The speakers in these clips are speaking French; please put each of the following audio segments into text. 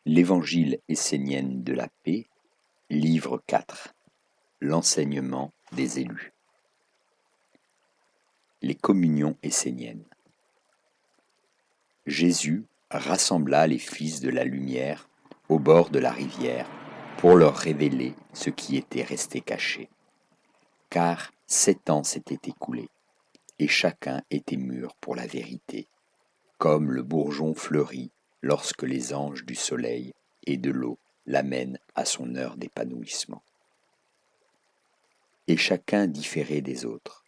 L'Évangile essénien de la paix, livre 4. L'enseignement des élus. Les communions esséniennes. Jésus rassembla les fils de la lumière au bord de la rivière pour leur révéler ce qui était resté caché. Car 7 ans s'étaient écoulés, et chacun était mûr pour la vérité, comme le bourgeon fleurit lorsque les anges du soleil et de l'eau l'amènent à son heure d'épanouissement. Et chacun différait des autres,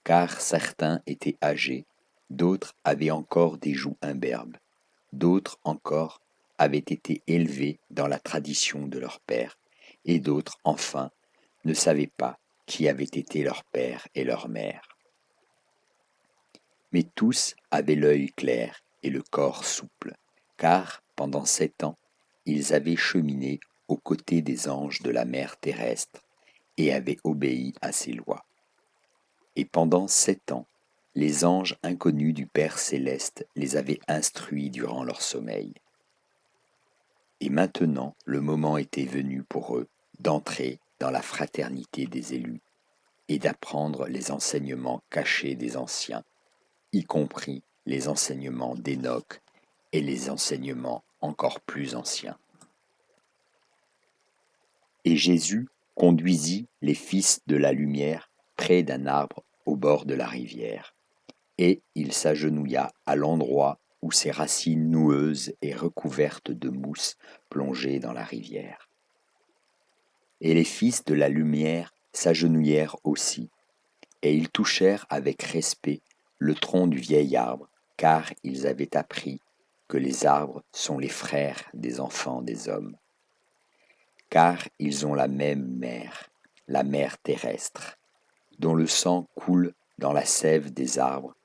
car certains étaient âgés, d'autres avaient encore des joues imberbes, d'autres encore avaient été élevés dans la tradition de leur père, et d'autres, enfin, ne savaient pas qui avaient été leur père et leur mère. Mais tous avaient l'œil clair et le corps souple, car, pendant 7 ans, ils avaient cheminé aux côtés des anges de la mer terrestre et avaient obéi à ses lois. Et pendant 7 ans, les anges inconnus du Père céleste les avaient instruits durant leur sommeil. Et maintenant, le moment était venu pour eux d'entrer dans la fraternité des élus et d'apprendre les enseignements cachés des anciens, y compris les enseignements d'Enoch et les enseignements encore plus anciens. Et Jésus conduisit les fils de la lumière près d'un arbre au bord de la rivière, et il s'agenouilla à l'endroit où ses racines noueuses et recouvertes de mousse plongeaient dans la rivière. Et les fils de la lumière s'agenouillèrent aussi, et ils touchèrent avec respect le tronc du vieil arbre, car ils avaient appris que les arbres sont les frères des enfants des hommes. Car ils ont la même mère, la mère terrestre, dont le sang coule dans la sève des arbres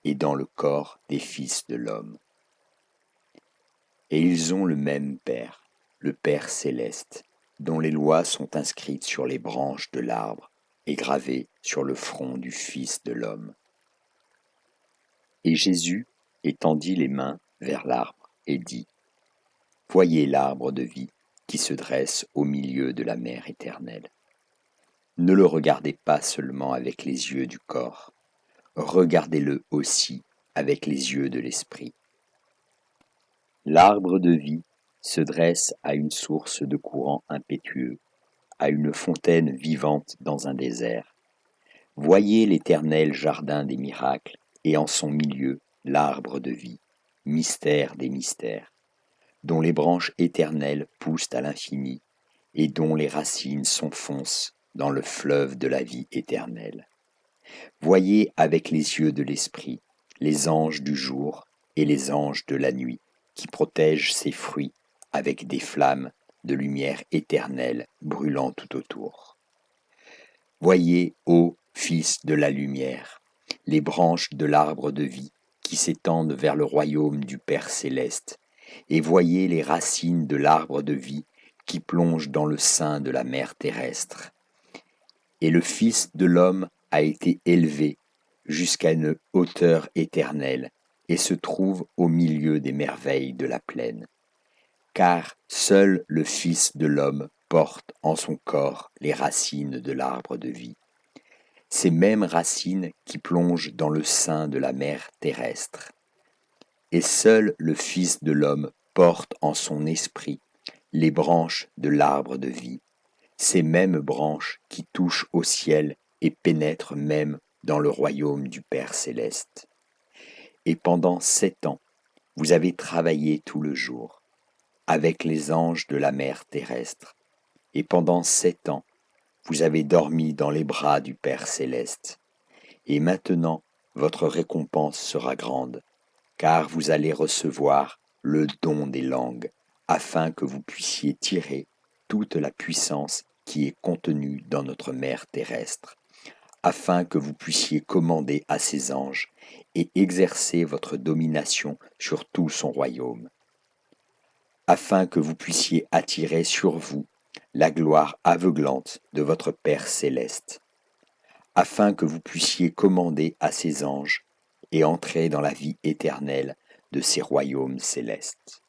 et dans le corps des fils de l'homme. Et ils ont le même Père, le Père céleste, dont les lois sont inscrites sur les branches de l'arbre et gravées sur le front du Fils de l'homme. Et Jésus étendit les mains vers l'arbre et dit : « Voyez l'arbre de vie qui se dresse au milieu de la mer éternelle. Ne le regardez pas seulement avec les yeux du corps, regardez-le aussi avec les yeux de l'esprit. L'arbre de vie se dresse à une source de courant impétueux, à une fontaine vivante dans un désert. Voyez l'éternel jardin des miracles, et en son milieu l'arbre de vie, mystère des mystères, dont les branches éternelles poussent à l'infini, et dont les racines s'enfoncent dans le fleuve de la vie éternelle. Voyez avec les yeux de l'esprit les anges du jour et les anges de la nuit, qui protègent ses fruits avec des flammes de lumière éternelle brûlant tout autour. Voyez, ô fils de la lumière, les branches de l'arbre de vie qui s'étendent vers le royaume du Père céleste, et voyez les racines de l'arbre de vie qui plongent dans le sein de la mer terrestre. Et le Fils de l'homme a été élevé jusqu'à une hauteur éternelle et se trouve au milieu des merveilles de la plaine. Car seul le Fils de l'homme porte en son corps les racines de l'arbre de vie, ces mêmes racines qui plongent dans le sein de la mer terrestre. Et seul le Fils de l'homme porte en son esprit les branches de l'arbre de vie, ces mêmes branches qui touchent au ciel et pénètrent même dans le royaume du Père céleste. Et pendant 7 ans, vous avez travaillé tout le jour, avec les anges de la mer terrestre, et pendant 7 ans, vous avez dormi dans les bras du Père céleste. Et maintenant, votre récompense sera grande, car vous allez recevoir le don des langues, afin que vous puissiez tirer toute la puissance qui est contenue dans notre mer terrestre, afin que vous puissiez commander à ses anges et exercer votre domination sur tout son royaume, afin que vous puissiez attirer sur vous la gloire aveuglante de votre Père céleste, afin que vous puissiez commander à ses anges et entrer dans la vie éternelle de ses royaumes célestes.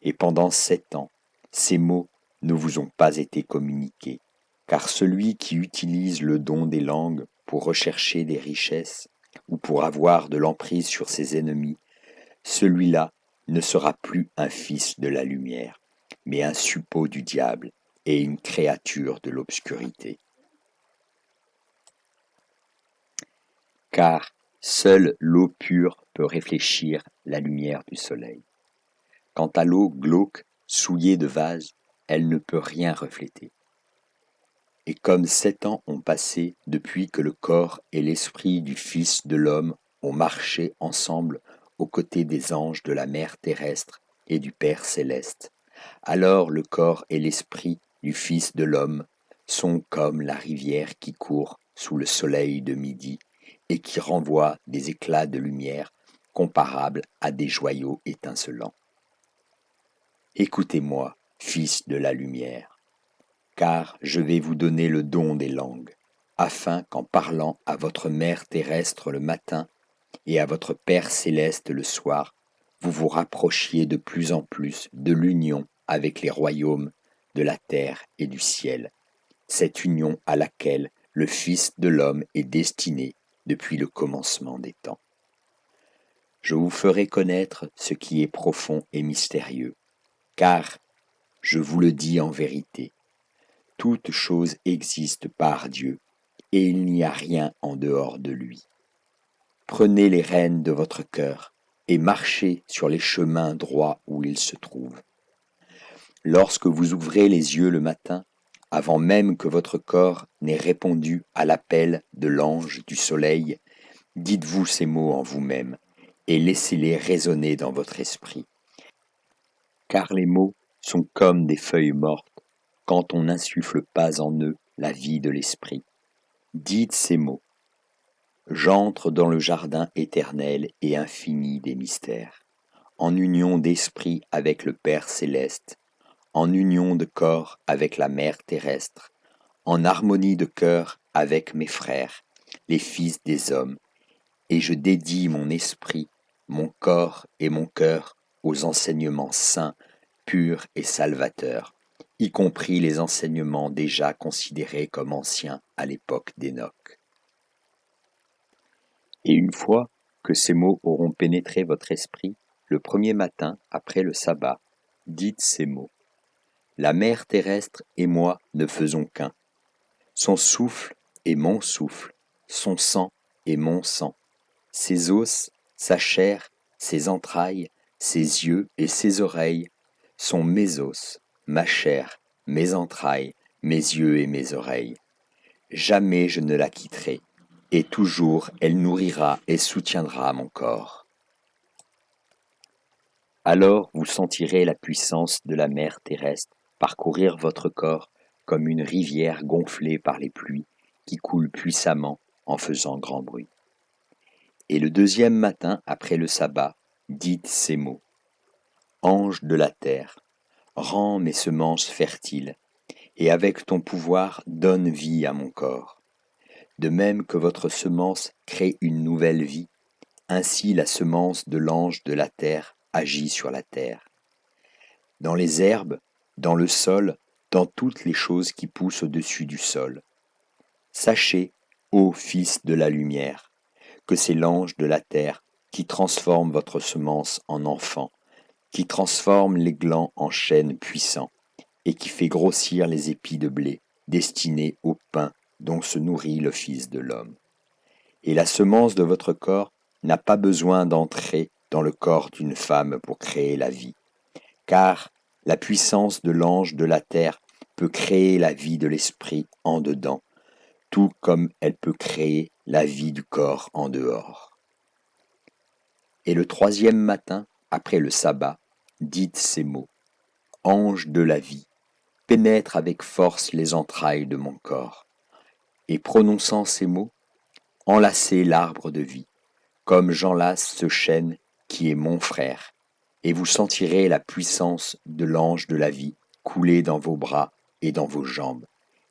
Et pendant 7 ans, ces mots ne vous ont pas été communiqués, car celui qui utilise le don des langues pour rechercher des richesses ou pour avoir de l'emprise sur ses ennemis, celui-là ne sera plus un fils de la lumière, mais un suppôt du diable et une créature de l'obscurité. Car seule l'eau pure peut réfléchir la lumière du soleil. Quant à l'eau glauque, souillée de vase, elle ne peut rien refléter. Et comme 7 ans ont passé depuis que le corps et l'esprit du Fils de l'homme ont marché ensemble aux côtés des anges de la mer terrestre et du Père céleste, alors le corps et l'esprit du Fils de l'homme sont comme la rivière qui court sous le soleil de midi et qui renvoie des éclats de lumière comparables à des joyaux étincelants. Écoutez-moi, fils de la lumière, car je vais vous donner le don des langues, afin qu'en parlant à votre mère terrestre le matin et à votre Père céleste le soir, vous vous rapprochiez de plus en plus de l'union avec les royaumes de la terre et du ciel, cette union à laquelle le Fils de l'homme est destiné depuis le commencement des temps. Je vous ferai connaître ce qui est profond et mystérieux, car, je vous le dis en vérité, toute chose existe par Dieu, et il n'y a rien en dehors de lui. Prenez les rênes de votre cœur, et marchez sur les chemins droits où il se trouve. Lorsque vous ouvrez les yeux le matin, avant même que votre corps n'ait répondu à l'appel de l'ange du soleil, dites-vous ces mots en vous-même, et laissez-les résonner dans votre esprit. Car les mots sont comme des feuilles mortes quand on n'insuffle pas en eux la vie de l'esprit. Dites ces mots. J'entre dans le jardin éternel et infini des mystères, en union d'esprit avec le Père céleste, en union de corps avec la mère terrestre, en harmonie de cœur avec mes frères, les fils des hommes, et je dédie mon esprit, mon corps et mon cœur aux enseignements saints, purs et salvateurs, y compris les enseignements déjà considérés comme anciens à l'époque d'Enoch. Et une fois que ces mots auront pénétré votre esprit, le premier matin après le sabbat, dites ces mots. La mère terrestre et moi ne faisons qu'un. Son souffle est mon souffle, son sang est mon sang. Ses os, sa chair, ses entrailles, ses yeux et ses oreilles sont mes os, ma chair, mes entrailles, mes yeux et mes oreilles. Jamais je ne la quitterai, et toujours elle nourrira et soutiendra mon corps. Alors vous sentirez la puissance de la mer terrestre parcourir votre corps comme une rivière gonflée par les pluies qui coule puissamment en faisant grand bruit. Et le deuxième matin après le sabbat, dites ces mots. Ange de la terre, rends mes semences fertiles, et avec ton pouvoir donne vie à mon corps. De même que votre semence crée une nouvelle vie, ainsi la semence de l'ange de la terre agit sur la terre. Dans les herbes, dans le sol, dans toutes les choses qui poussent au-dessus du sol. Sachez, ô fils de la lumière, que c'est l'ange de la terre qui transforme votre semence en enfant, qui transforme les glands en chênes puissants, et qui fait grossir les épis de blé destinés au pain dont se nourrit le Fils de l'homme. Et la semence de votre corps n'a pas besoin d'entrer dans le corps d'une femme pour créer la vie, car la puissance de l'ange de la terre peut créer la vie de l'esprit en dedans, tout comme elle peut créer la vie du corps en dehors. Et le troisième matin, après le sabbat, dites ces mots. Ange de la vie, pénètre avec force les entrailles de mon corps. Et prononçant ces mots, enlacez l'arbre de vie, comme j'enlace ce chêne qui est mon frère, et vous sentirez la puissance de l'ange de la vie couler dans vos bras et dans vos jambes,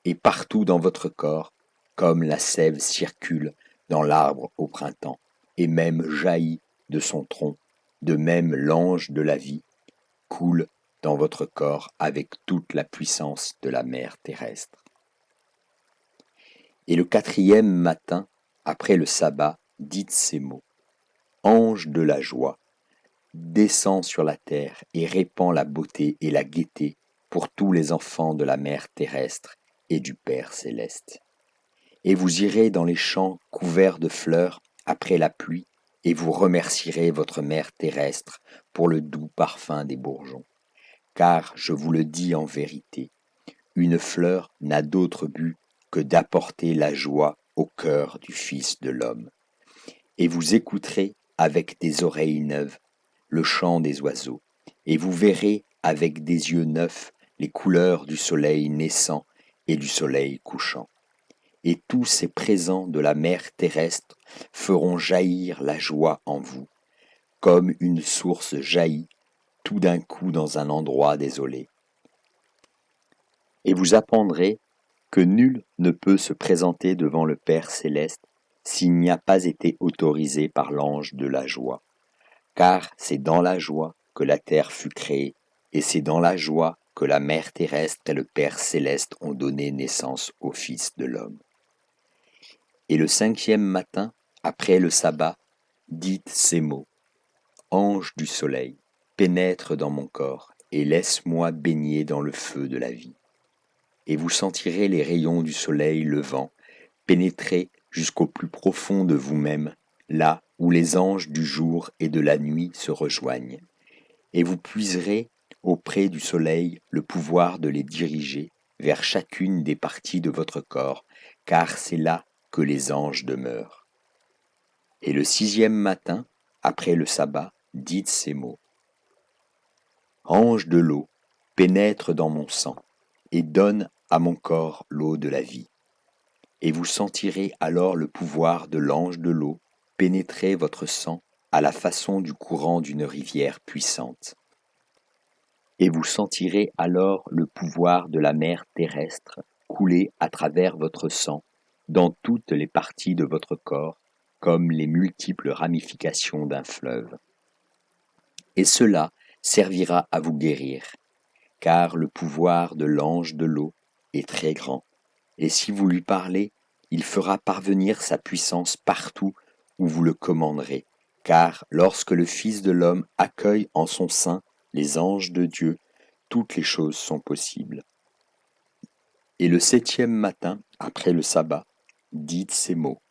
et partout dans votre corps, comme la sève circule dans l'arbre au printemps, et même jaillit de son tronc, de même l'ange de la vie coule dans votre corps avec toute la puissance de la mer terrestre. Et le quatrième matin, après le sabbat, dites ces mots. Ange de la joie, descends sur la terre et répands la beauté et la gaieté pour tous les enfants de la mer terrestre et du Père céleste. Et vous irez dans les champs couverts de fleurs après la pluie, et vous remercierez votre mère terrestre pour le doux parfum des bourgeons. Car, je vous le dis en vérité, une fleur n'a d'autre but que d'apporter la joie au cœur du Fils de l'homme. Et vous écouterez avec des oreilles neuves le chant des oiseaux, et vous verrez avec des yeux neufs les couleurs du soleil naissant et du soleil couchant. Et tous ces présents de la mer terrestre feront jaillir la joie en vous, comme une source jaillit tout d'un coup dans un endroit désolé. Et vous apprendrez que nul ne peut se présenter devant le Père céleste s'il n'y a pas été autorisé par l'ange de la joie. Car c'est dans la joie que la terre fut créée, et c'est dans la joie que la mer terrestre et le Père céleste ont donné naissance au Fils de l'homme. Et le cinquième matin, après le sabbat, dites ces mots. Ange du soleil, pénètre dans mon corps et laisse-moi baigner dans le feu de la vie. Et vous sentirez les rayons du soleil levant pénétrer jusqu'au plus profond de vous-même, là où les anges du jour et de la nuit se rejoignent. Et vous puiserez auprès du soleil le pouvoir de les diriger vers chacune des parties de votre corps, car c'est là que les anges demeurent. Et le sixième matin, après le sabbat, dites ces mots. Ange de l'eau, pénètre dans mon sang, et donne à mon corps l'eau de la vie. Et vous sentirez alors le pouvoir de l'ange de l'eau pénétrer votre sang à la façon du courant d'une rivière puissante. Et vous sentirez alors le pouvoir de la mer terrestre couler à travers votre sang dans toutes les parties de votre corps, comme les multiples ramifications d'un fleuve. Et cela servira à vous guérir, car le pouvoir de l'ange de l'eau est très grand, et si vous lui parlez, il fera parvenir sa puissance partout où vous le commanderez, car lorsque le Fils de l'homme accueille en son sein les anges de Dieu, toutes les choses sont possibles. Et le septième matin, après le sabbat, dites ces mots.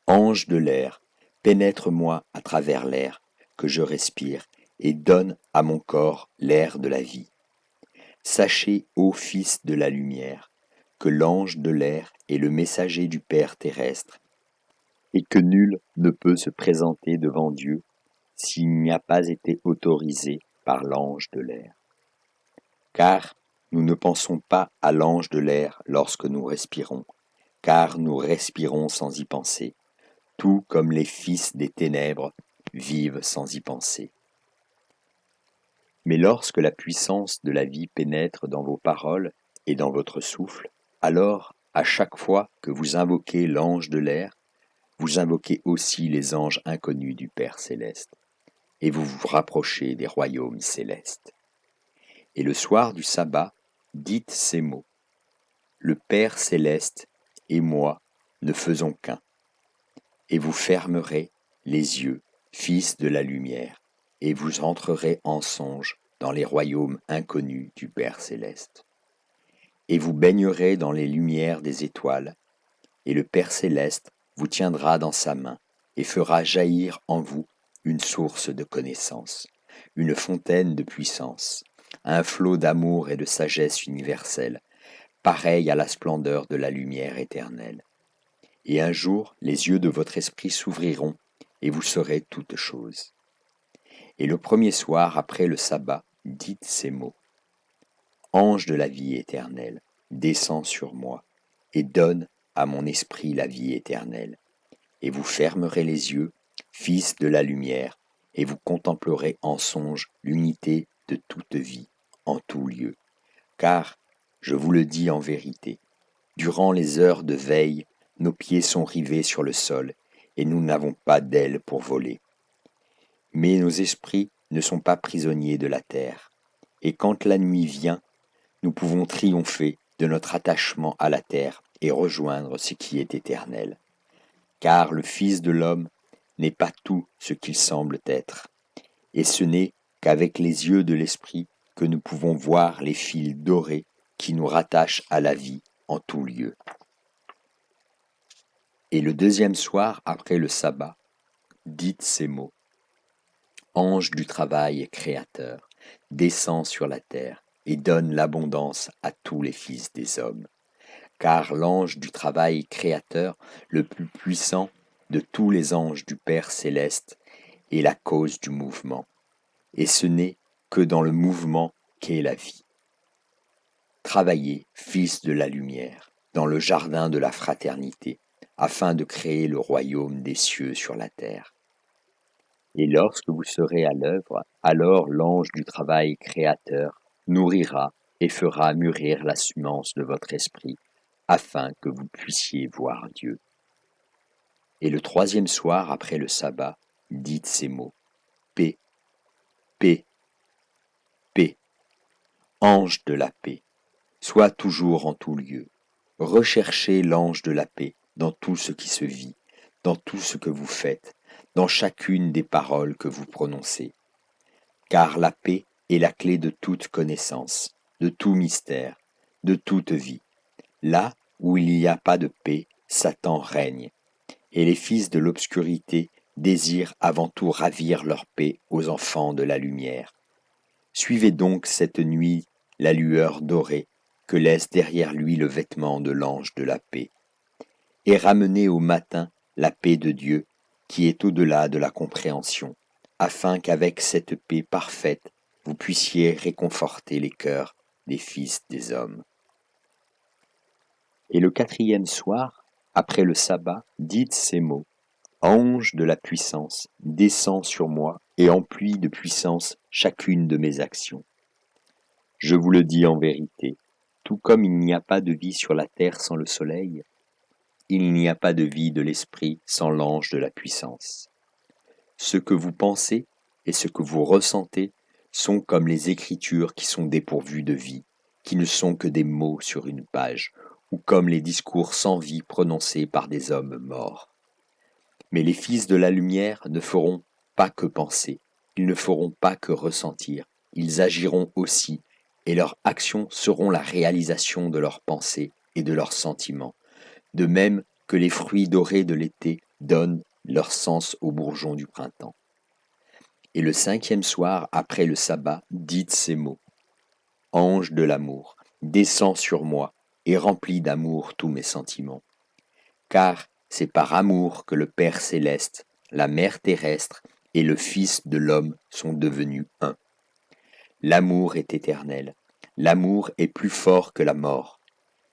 Ange de l'air, pénètre-moi à travers l'air que je respire et donne à mon corps l'air de la vie. Sachez, ô Fils de la lumière, que l'ange de l'air est le messager du Père terrestre, et que nul ne peut se présenter devant Dieu s'il n'y a pas été autorisé par l'ange de l'air. Car nous ne pensons pas à l'ange de l'air lorsque nous respirons, car nous respirons sans y penser, tout comme les fils des ténèbres vivent sans y penser. Mais lorsque la puissance de la vie pénètre dans vos paroles et dans votre souffle, alors, à chaque fois que vous invoquez l'ange de l'air, vous invoquez aussi les anges inconnus du Père céleste, et vous vous rapprochez des royaumes célestes. Et le soir du sabbat, dites ces mots. Le Père céleste et moi ne faisons qu'un. Et vous fermerez les yeux, fils de la lumière, et vous entrerez en songe dans les royaumes inconnus du Père céleste. Et vous baignerez dans les lumières des étoiles, et le Père céleste vous tiendra dans sa main et fera jaillir en vous une source de connaissance, une fontaine de puissance, un flot d'amour et de sagesse universelle, pareil à la splendeur de la lumière éternelle. Et un jour, les yeux de votre esprit s'ouvriront, et vous saurez toutes choses. Et le premier soir, après le sabbat, dites ces mots. Ange de la vie éternelle, descends sur moi, et donne à mon esprit la vie éternelle. Et vous fermerez les yeux, fils de la lumière, et vous contemplerez en songe l'unité de toute vie, en tout lieu. Car, je vous le dis en vérité, durant les heures de veille, nos pieds sont rivés sur le sol, et nous n'avons pas d'ailes pour voler. Mais nos esprits ne sont pas prisonniers de la terre. Et quand la nuit vient, nous pouvons triompher de notre attachement à la terre et rejoindre ce qui est éternel. Car le Fils de l'homme n'est pas tout ce qu'il semble être, et ce n'est qu'avec les yeux de l'esprit que nous pouvons voir les fils dorés qui nous rattachent à la vie en tout lieu. Et le deuxième soir après le sabbat, dites ces mots. Ange du travail créateur, descends sur la terre et donne l'abondance à tous les fils des hommes. Car l'ange du travail créateur, le plus puissant de tous les anges du Père céleste, est la cause du mouvement. Et ce n'est que dans le mouvement qu'est la vie. Travaillez, fils de la lumière, dans le jardin de la fraternité, afin de créer le royaume des cieux sur la terre. Et lorsque vous serez à l'œuvre, alors l'ange du travail créateur nourrira et fera mûrir la semence de votre esprit, afin que vous puissiez voir Dieu. Et le troisième soir après le sabbat, dites ces mots. Paix, paix, paix. Ange de la paix, sois toujours en tout lieu. Recherchez l'ange de la paix dans tout ce qui se vit, dans tout ce que vous faites, dans chacune des paroles que vous prononcez. Car la paix est la clé de toute connaissance, de tout mystère, de toute vie. Là où il n'y a pas de paix, Satan règne, et les fils de l'obscurité désirent avant tout ravir leur paix aux enfants de la lumière. Suivez donc cette nuit la lueur dorée que laisse derrière lui le vêtement de l'ange de la paix, et ramenez au matin la paix de Dieu qui est au-delà de la compréhension, afin qu'avec cette paix parfaite, vous puissiez réconforter les cœurs des fils des hommes. Et le quatrième soir, après le sabbat, dites ces mots. Ange de la puissance, descends sur moi et emplis de puissance chacune de mes actions. Je vous le dis en vérité, tout comme il n'y a pas de vie sur la terre sans le soleil, il n'y a pas de vie de l'esprit sans l'ange de la puissance. Ce que vous pensez et ce que vous ressentez sont comme les écritures qui sont dépourvues de vie, qui ne sont que des mots sur une page, ou comme les discours sans vie prononcés par des hommes morts. Mais les fils de la lumière ne feront pas que penser, ils ne feront pas que ressentir, ils agiront aussi, et leurs actions seront la réalisation de leurs pensées et de leurs sentiments, de même que les fruits dorés de l'été donnent leur sens aux bourgeons du printemps. Et le cinquième soir, après le sabbat, dites ces mots. Ange de l'amour, descends sur moi et remplis d'amour tous mes sentiments. Car c'est par amour que le Père céleste, la Mère terrestre et le Fils de l'homme sont devenus un. L'amour est éternel, l'amour est plus fort que la mort,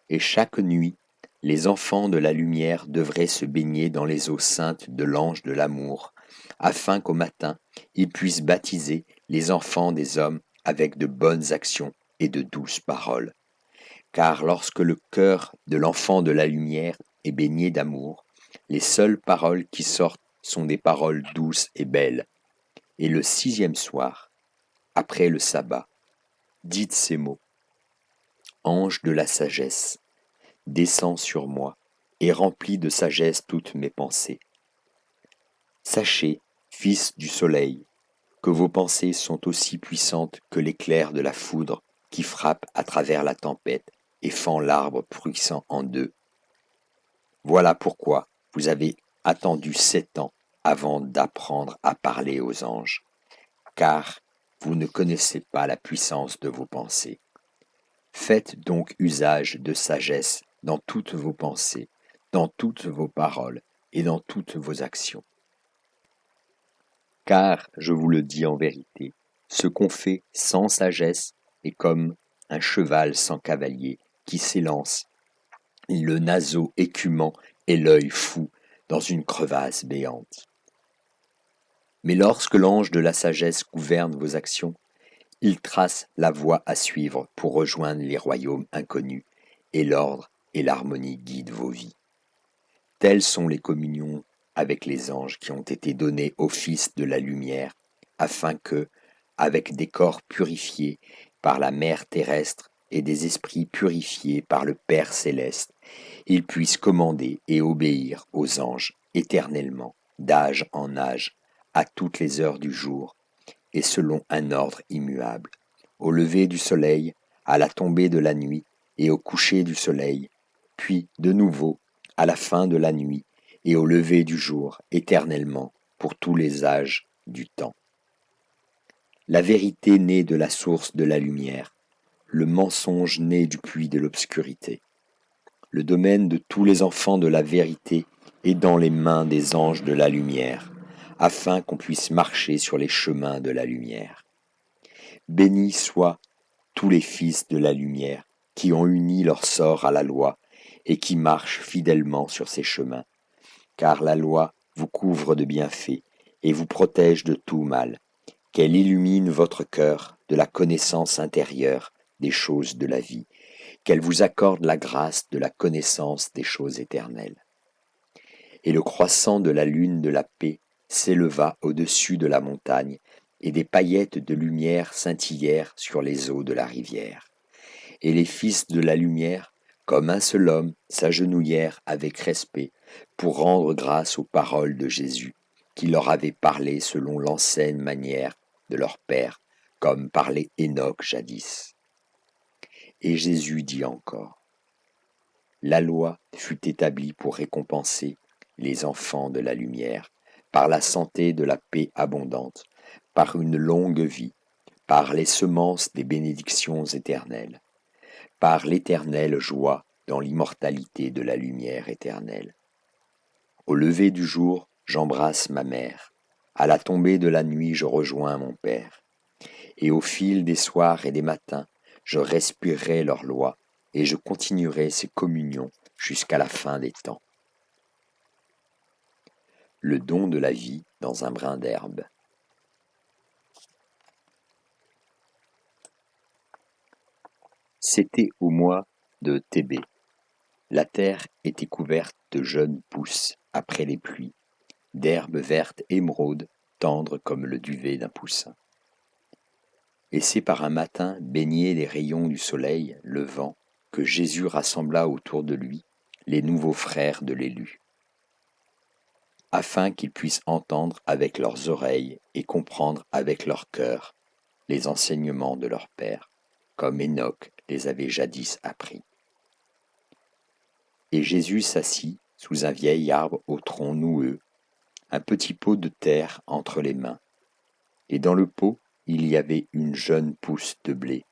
et chaque nuit, les enfants de la lumière devraient se baigner dans les eaux saintes de l'ange de l'amour, afin qu'au matin, ils puissent baptiser les enfants des hommes avec de bonnes actions et de douces paroles. Car lorsque le cœur de l'enfant de la lumière est baigné d'amour, les seules paroles qui sortent sont des paroles douces et belles. Et le sixième soir, après le sabbat, dites ces mots. Ange de la sagesse, descends sur moi et remplis de sagesse toutes mes pensées. Sachez, fils du soleil, que vos pensées sont aussi puissantes que l'éclair de la foudre qui frappe à travers la tempête et fend l'arbre puissant en deux. Voilà pourquoi vous avez attendu 7 ans avant d'apprendre à parler aux anges, car vous ne connaissez pas la puissance de vos pensées. Faites donc usage de sagesse dans toutes vos pensées, dans toutes vos paroles et dans toutes vos actions. Car, je vous le dis en vérité, ce qu'on fait sans sagesse est comme un cheval sans cavalier qui s'élance, le naseau écumant et l'œil fou dans une crevasse béante. Mais lorsque l'ange de la sagesse gouverne vos actions, il trace la voie à suivre pour rejoindre les royaumes inconnus, et l'ordre et l'harmonie guident vos vies. Telles sont les communions avec les anges qui ont été données au Fils de la lumière, afin que, avec des corps purifiés par la mère terrestre et des esprits purifiés par le Père céleste, ils puissent commander et obéir aux anges éternellement, d'âge en âge, à toutes les heures du jour, et selon un ordre immuable, au lever du soleil, à la tombée de la nuit et au coucher du soleil, puis de nouveau à la fin de la nuit et au lever du jour, éternellement, pour tous les âges du temps. La vérité naît de la source de la lumière, le mensonge naît du puits de l'obscurité. Le domaine de tous les enfants de la vérité est dans les mains des anges de la lumière, afin qu'on puisse marcher sur les chemins de la lumière. Bénis soient tous les fils de la lumière qui ont uni leur sort à la loi et qui marchent fidèlement sur ces chemins, car la loi vous couvre de bienfaits et vous protège de tout mal, qu'elle illumine votre cœur de la connaissance intérieure des choses de la vie, qu'elle vous accorde la grâce de la connaissance des choses éternelles. Et le croissant de la lune de la paix s'éleva au-dessus de la montagne, et des paillettes de lumière scintillèrent sur les eaux de la rivière. Et les fils de la lumière, comme un seul homme, s'agenouillèrent avec respect pour rendre grâce aux paroles de Jésus, qui leur avait parlé selon l'ancienne manière de leur Père, comme parlait Enoch jadis. Et Jésus dit encore, la loi fut établie pour récompenser les enfants de la lumière, par la santé de la paix abondante, par une longue vie, par les semences des bénédictions éternelles, par l'éternelle joie dans l'immortalité de la lumière éternelle. Au lever du jour, j'embrasse ma mère, à la tombée de la nuit, je rejoins mon Père, et au fil des soirs et des matins, je respirerai leur loi, et je continuerai ces communions jusqu'à la fin des temps. Le don de la vie dans un brin d'herbe. C'était au mois de Thébé. La terre était couverte de jeunes pousses après les pluies, d'herbes vertes émeraudes, tendres comme le duvet d'un poussin. Et c'est par un matin baigné des rayons du soleil levant que Jésus rassembla autour de lui les nouveaux frères de l'élu, afin qu'ils puissent entendre avec leurs oreilles et comprendre avec leur cœur les enseignements de leur Père, comme Enoch les avait jadis appris. Et Jésus s'assit sous un vieil arbre au tronc noueux, un petit pot de terre entre les mains, et dans le pot il y avait une jeune pousse de blé,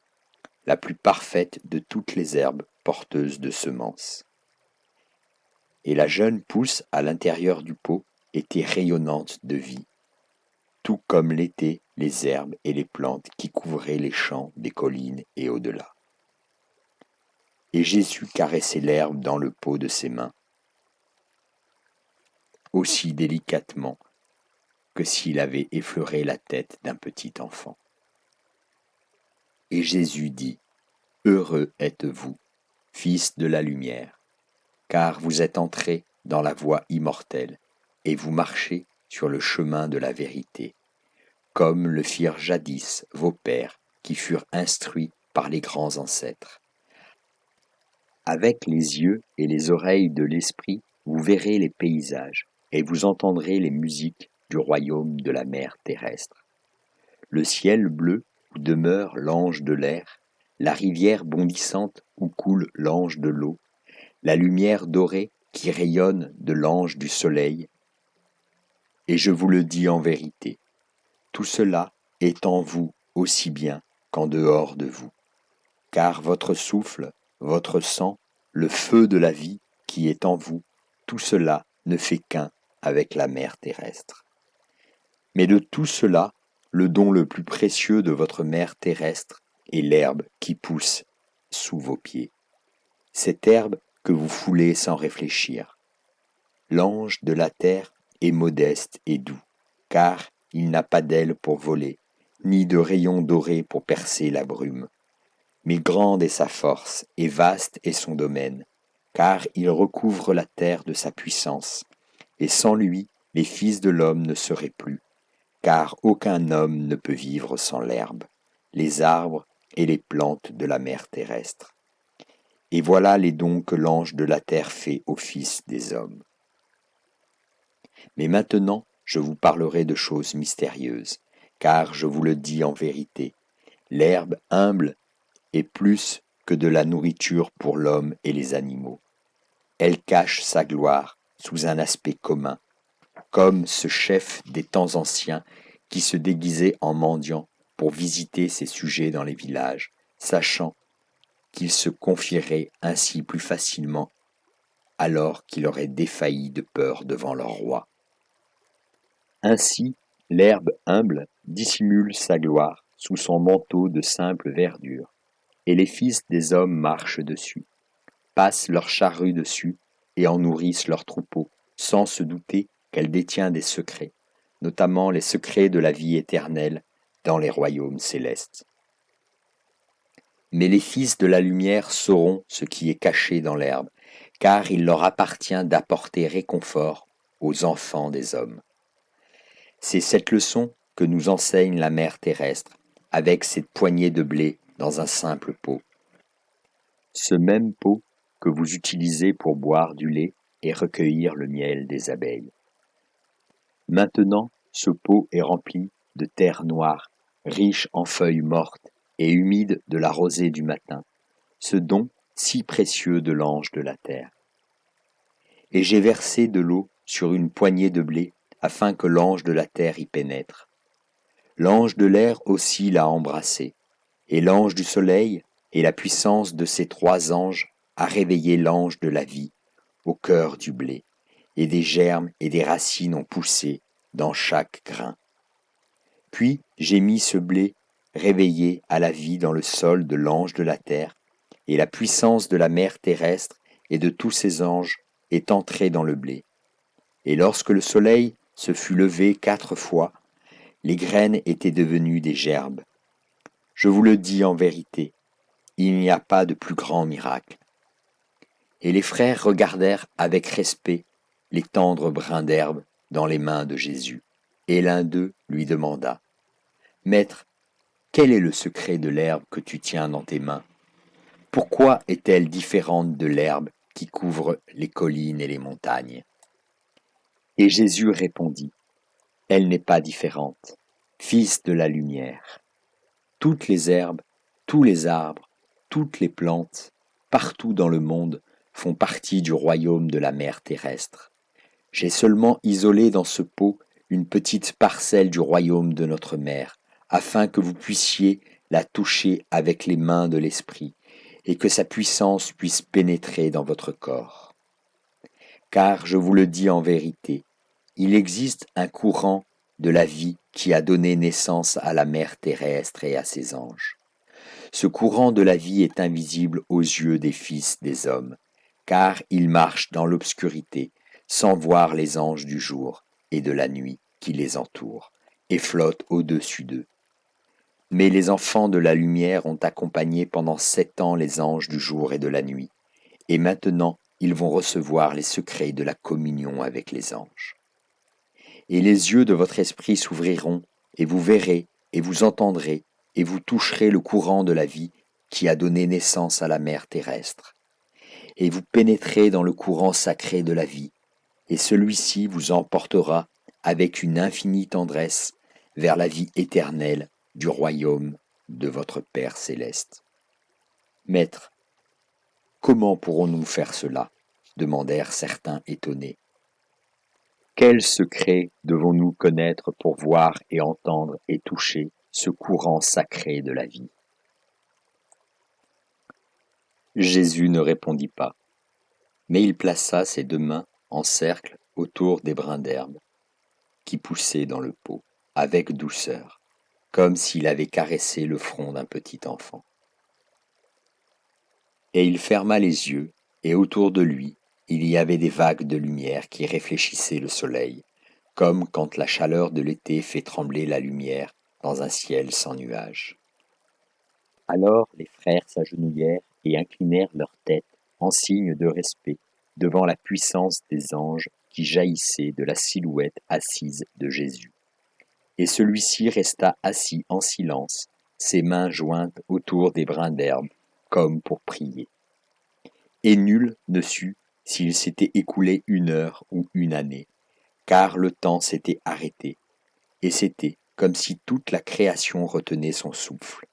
la plus parfaite de toutes les herbes porteuses de semences. Et la jeune pousse à l'intérieur du pot était rayonnante de vie, tout comme l'étaient les herbes et les plantes qui couvraient les champs des collines et au-delà. Et Jésus caressait l'herbe dans le pot de ses mains, aussi délicatement que s'il avait effleuré la tête d'un petit enfant. Et Jésus dit, « Heureux êtes-vous, fils de la lumière, car vous êtes entrés dans la voie immortelle, et vous marchez sur le chemin de la vérité, comme le firent jadis vos pères qui furent instruits par les grands ancêtres. Avec les yeux et les oreilles de l'esprit, vous verrez les paysages, et vous entendrez les musiques du royaume de la mer terrestre. Le ciel bleu où demeure l'ange de l'air, la rivière bondissante où coule l'ange de l'eau, la lumière dorée qui rayonne de l'ange du soleil. Et je vous le dis en vérité, tout cela est en vous aussi bien qu'en dehors de vous. Car votre souffle, votre sang, le feu de la vie qui est en vous, tout cela ne fait qu'un avec la mer terrestre. Mais de tout cela, le don le plus précieux de votre mère terrestre est l'herbe qui pousse sous vos pieds. Cette herbe que vous foulez sans réfléchir. L'ange de la terre est modeste et doux, car il n'a pas d'ailes pour voler, ni de rayons dorés pour percer la brume. Mais grande est sa force, et vaste est son domaine, car il recouvre la terre de sa puissance, et sans lui, les fils de l'homme ne seraient plus, car aucun homme ne peut vivre sans l'herbe, les arbres et les plantes de la mer terrestre. Et voilà les dons que l'ange de la terre fait aux fils des hommes. Mais maintenant, je vous parlerai de choses mystérieuses, car je vous le dis en vérité, l'herbe humble est plus que de la nourriture pour l'homme et les animaux. Elle cache sa gloire sous un aspect commun, comme ce chef des temps anciens qui se déguisait en mendiant pour visiter ses sujets dans les villages, sachant qu'il se confierait ainsi plus facilement alors qu'il aurait défailli de peur devant leur roi. Ainsi, l'herbe humble dissimule sa gloire sous son manteau de simple verdure, et les fils des hommes marchent dessus, passent leurs charrues dessus et en nourrissent leurs troupeaux, sans se douter qu'elle détient des secrets, notamment les secrets de la vie éternelle dans les royaumes célestes. Mais les fils de la lumière sauront ce qui est caché dans l'herbe, car il leur appartient d'apporter réconfort aux enfants des hommes. C'est cette leçon que nous enseigne la mère terrestre, avec cette poignée de blé dans un simple pot. Ce même pot que vous utilisez pour boire du lait et recueillir le miel des abeilles. Maintenant, ce pot est rempli de terre noire, riche en feuilles mortes et humide de la rosée du matin, ce don si précieux de l'ange de la terre. Et j'ai versé de l'eau sur une poignée de blé afin que l'ange de la terre y pénètre. L'ange de l'air aussi l'a embrassé, et l'ange du soleil et la puissance de ces trois anges a réveillé l'ange de la vie au cœur du blé, et des germes et des racines ont poussé dans chaque grain. Puis j'ai mis ce blé réveillé à la vie dans le sol de l'ange de la terre, et la puissance de la mer terrestre et de tous ses anges est entrée dans le blé. Et lorsque le soleil se fut levé 4 fois, les graines étaient devenues des gerbes. Je vous le dis en vérité, il n'y a pas de plus grand miracle. Et les frères regardèrent avec respect les tendres brins d'herbe dans les mains de Jésus. Et l'un d'eux lui demanda, « Maître, quel est le secret de l'herbe que tu tiens dans tes mains? Pourquoi est-elle différente de l'herbe qui couvre les collines et les montagnes ?» Et Jésus répondit, « Elle n'est pas différente, fils de la lumière. Toutes les herbes, tous les arbres, toutes les plantes, partout dans le monde, font partie du royaume de la mer terrestre. J'ai seulement isolé dans ce pot une petite parcelle du royaume de notre mère, afin que vous puissiez la toucher avec les mains de l'Esprit, et que sa puissance puisse pénétrer dans votre corps. Car je vous le dis en vérité, il existe un courant de la vie qui a donné naissance à la mer terrestre et à ses anges. Ce courant de la vie est invisible aux yeux des fils des hommes, car il marche dans l'obscurité, sans voir les anges du jour et de la nuit qui les entourent, et flotte au-dessus d'eux. Mais les enfants de la lumière ont accompagné pendant 7 ans les anges du jour et de la nuit, et maintenant ils vont recevoir les secrets de la communion avec les anges. Et les yeux de votre esprit s'ouvriront, et vous verrez, et vous entendrez, et vous toucherez le courant de la vie qui a donné naissance à la mer terrestre. Et vous pénétrez dans le courant sacré de la vie, et celui-ci vous emportera avec une infinie tendresse vers la vie éternelle du royaume de votre Père céleste. Maître, comment pourrons-nous faire cela? Demandèrent certains étonnés. Quel secret devons-nous connaître pour voir et entendre et toucher ce courant sacré de la vie? Jésus ne répondit pas, mais il plaça ses 2 mains en cercle autour des brins d'herbe qui poussaient dans le pot, avec douceur, comme s'il avait caressé le front d'un petit enfant. Et il ferma les yeux, et autour de lui, il y avait des vagues de lumière qui réfléchissaient le soleil, comme quand la chaleur de l'été fait trembler la lumière dans un ciel sans nuages. Alors les frères s'agenouillèrent et inclinèrent leur tête en signe de respect devant la puissance des anges qui jaillissait de la silhouette assise de Jésus. Et celui-ci resta assis en silence, ses mains jointes autour des brins d'herbe, comme pour prier. Et nul ne sut s'il s'était écoulé 1 heure ou 1 année, car le temps s'était arrêté, et c'était comme si toute la création retenait son souffle.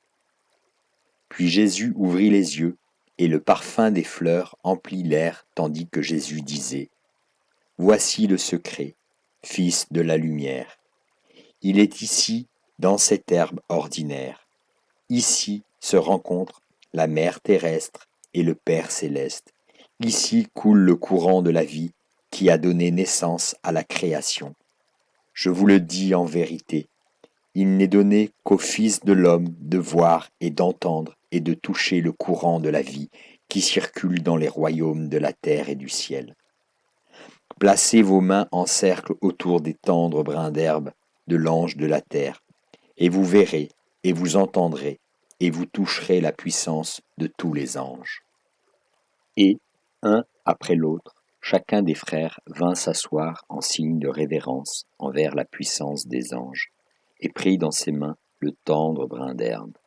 Puis Jésus ouvrit les yeux, et le parfum des fleurs emplit l'air tandis que Jésus disait : « Voici le secret, Fils de la lumière. Il est ici, dans cette herbe ordinaire. Ici se rencontrent la Mère terrestre et le Père céleste. Ici coule le courant de la vie qui a donné naissance à la création. Je vous le dis en vérité, il n'est donné qu'au Fils de l'homme de voir et d'entendre et de toucher le courant de la vie qui circule dans les royaumes de la terre et du ciel. Placez vos mains en cercle autour des tendres brins d'herbe de l'ange de la terre, et vous verrez, et vous entendrez, et vous toucherez la puissance de tous les anges. » Et, un après l'autre, chacun des frères vint s'asseoir en signe de révérence envers la puissance des anges, et prit dans ses mains le tendre brin d'herbe.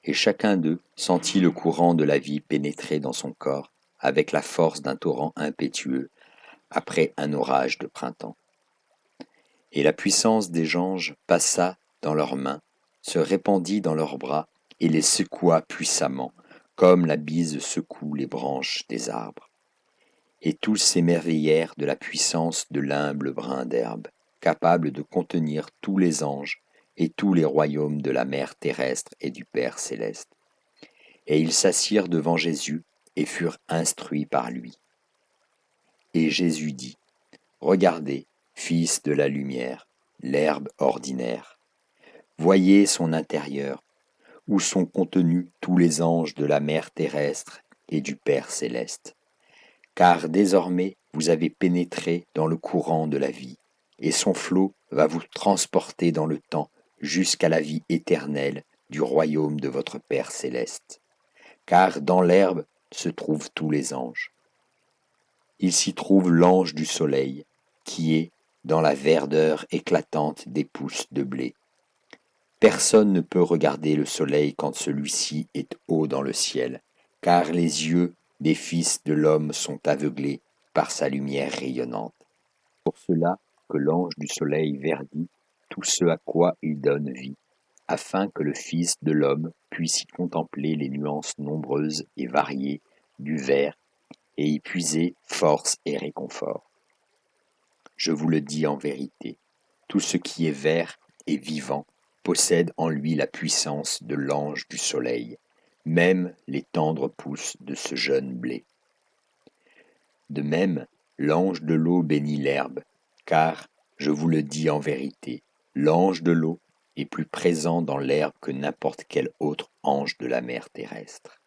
Et chacun d'eux sentit le courant de la vie pénétrer dans son corps avec la force d'un torrent impétueux après un orage de printemps. Et la puissance des anges passa dans leurs mains, se répandit dans leurs bras et les secoua puissamment, comme la bise secoue les branches des arbres. Et tous s'émerveillèrent de la puissance de l'humble brin d'herbe, capable de contenir tous les anges et tous les royaumes de la mère terrestre et du Père céleste. Et ils s'assirent devant Jésus et furent instruits par lui. Et Jésus dit : « Regardez, Fils de la lumière, l'herbe ordinaire. Voyez son intérieur, où sont contenus tous les anges de la mère terrestre et du Père céleste. Car désormais vous avez pénétré dans le courant de la vie, et son flot va vous transporter dans le temps jusqu'à la vie éternelle du royaume de votre Père céleste. Car dans l'herbe se trouvent tous les anges. Il s'y trouve l'ange du soleil, qui est dans la verdeur éclatante des pousses de blé. Personne ne peut regarder le soleil quand celui-ci est haut dans le ciel, car les yeux des fils de l'homme sont aveuglés par sa lumière rayonnante. Pour cela que l'ange du soleil verdit tout ce à quoi il donne vie, afin que le Fils de l'homme puisse y contempler les nuances nombreuses et variées du vert et y puiser force et réconfort. Je vous le dis en vérité, tout ce qui est vert et vivant possède en lui la puissance de l'ange du soleil, même les tendres pousses de ce jeune blé. De même, l'ange de l'eau bénit l'herbe, car, je vous le dis en vérité, l'ange de l'eau est plus présent dans l'herbe que n'importe quel autre ange de la mer terrestre.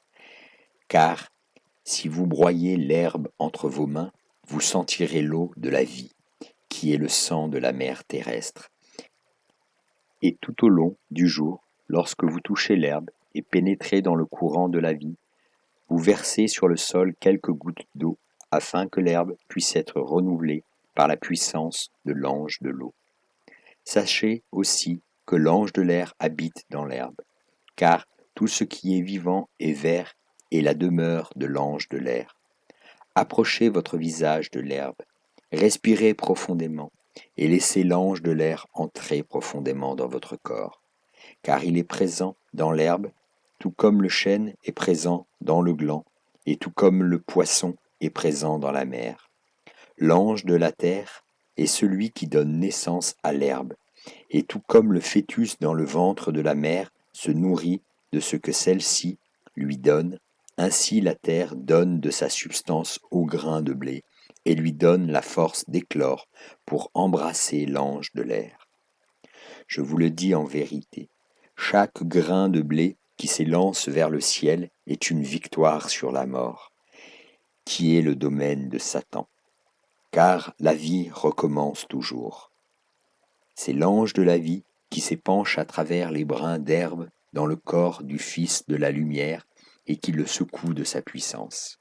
Car, si vous broyez l'herbe entre vos mains, vous sentirez l'eau de la vie, qui est le sang de la mer terrestre. Et tout au long du jour, lorsque vous touchez l'herbe et pénétrez dans le courant de la vie, vous versez sur le sol quelques gouttes d'eau, afin que l'herbe puisse être renouvelée par la puissance de l'ange de l'eau. Sachez aussi que l'ange de l'air habite dans l'herbe, car tout ce qui est vivant est vert et la demeure de l'ange de l'air. Approchez votre visage de l'herbe, respirez profondément et laissez l'ange de l'air entrer profondément dans votre corps, car il est présent dans l'herbe, tout comme le chêne est présent dans le gland, et tout comme le poisson est présent dans la mer. L'ange de la terre est celui qui donne naissance à l'herbe, et tout comme le fœtus dans le ventre de la mère se nourrit de ce que celle-ci lui donne, ainsi la terre donne de sa substance au grain de blé, et lui donne la force d'éclore pour embrasser l'ange de l'air. Je vous le dis en vérité, chaque grain de blé qui s'élance vers le ciel est une victoire sur la mort, qui est le domaine de Satan. Car la vie recommence toujours. C'est l'ange de la vie qui s'épanche à travers les brins d'herbe dans le corps du Fils de la lumière et qui le secoue de sa puissance.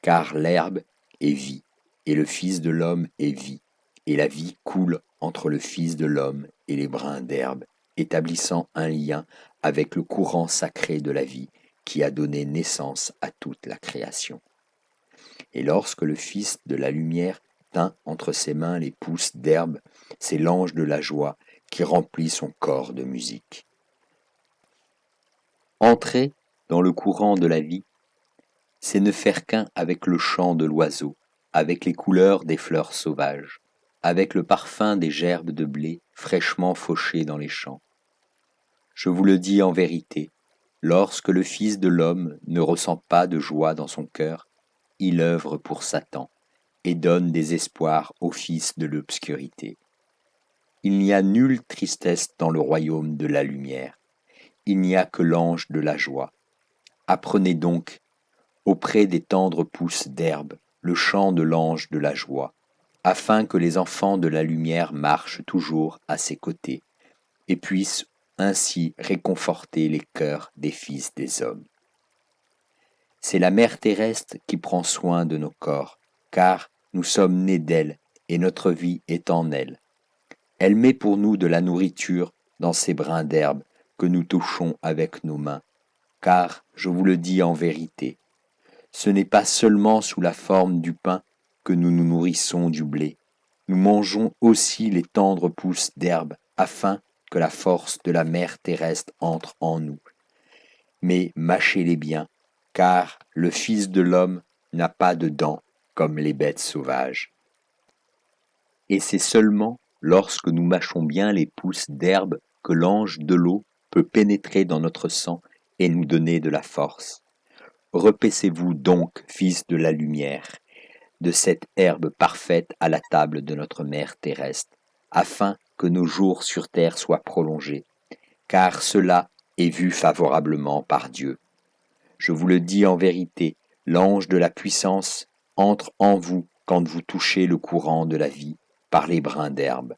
Car l'herbe est vie, et le Fils de l'homme est vie, et la vie coule entre le Fils de l'homme et les brins d'herbe, établissant un lien avec le courant sacré de la vie qui a donné naissance à toute la création. Et lorsque le Fils de la lumière tint entre ses mains les pousses d'herbe, c'est l'ange de la joie qui remplit son corps de musique. Entrer dans le courant de la vie, c'est ne faire qu'un avec le chant de l'oiseau, avec les couleurs des fleurs sauvages, avec le parfum des gerbes de blé fraîchement fauchées dans les champs. Je vous le dis en vérité, lorsque le Fils de l'homme ne ressent pas de joie dans son cœur, il œuvre pour Satan et donne des espoirs aux fils de l'obscurité. Il n'y a nulle tristesse dans le royaume de la lumière, il n'y a que l'ange de la joie. Apprenez donc, auprès des tendres pousses d'herbe, le chant de l'ange de la joie, afin que les enfants de la lumière marchent toujours à ses côtés et puissent ainsi réconforter les cœurs des fils des hommes. C'est la mère terrestre qui prend soin de nos corps, car nous sommes nés d'elle et notre vie est en elle. Elle met pour nous de la nourriture dans ces brins d'herbe que nous touchons avec nos mains, car, je vous le dis en vérité, ce n'est pas seulement sous la forme du pain que nous nous nourrissons du blé, nous mangeons aussi les tendres pousses d'herbe afin que la force de la mère terrestre entre en nous. Mais mâchez-les bien, car le Fils de l'homme n'a pas de dents comme les bêtes sauvages. Et c'est seulement lorsque nous mâchons bien les pousses d'herbe que l'ange de l'eau peut pénétrer dans notre sang et nous donner de la force. Repaissez-vous donc, fils de la lumière, de cette herbe parfaite à la table de notre mère terrestre, afin que nos jours sur terre soient prolongés, car cela est vu favorablement par Dieu. Je vous le dis en vérité, l'ange de la puissance entre en vous quand vous touchez le courant de la vie par les brins d'herbe,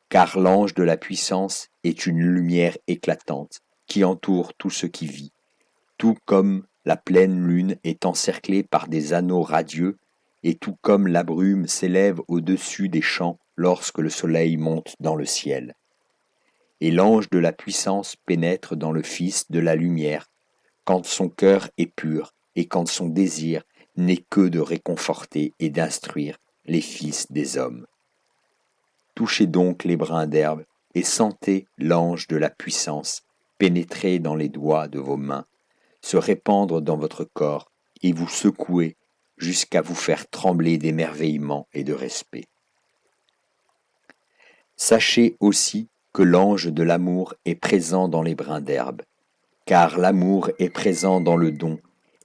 car l'ange de la puissance est une lumière éclatante qui entoure tout ce qui vit, tout comme la pleine lune est encerclée par des anneaux radieux, et tout comme la brume s'élève au-dessus des champs lorsque le soleil monte dans le ciel. Et l'ange de la puissance pénètre dans le Fils de la lumière, quand son cœur est pur et quand son désir n'est que de réconforter et d'instruire les fils des hommes. Touchez donc les brins d'herbe et sentez l'ange de la puissance pénétrer dans les doigts de vos mains, se répandre dans votre corps et vous secouer jusqu'à vous faire trembler d'émerveillement et de respect. Sachez aussi que l'ange de l'amour est présent dans les brins d'herbe, car l'amour est présent dans le don,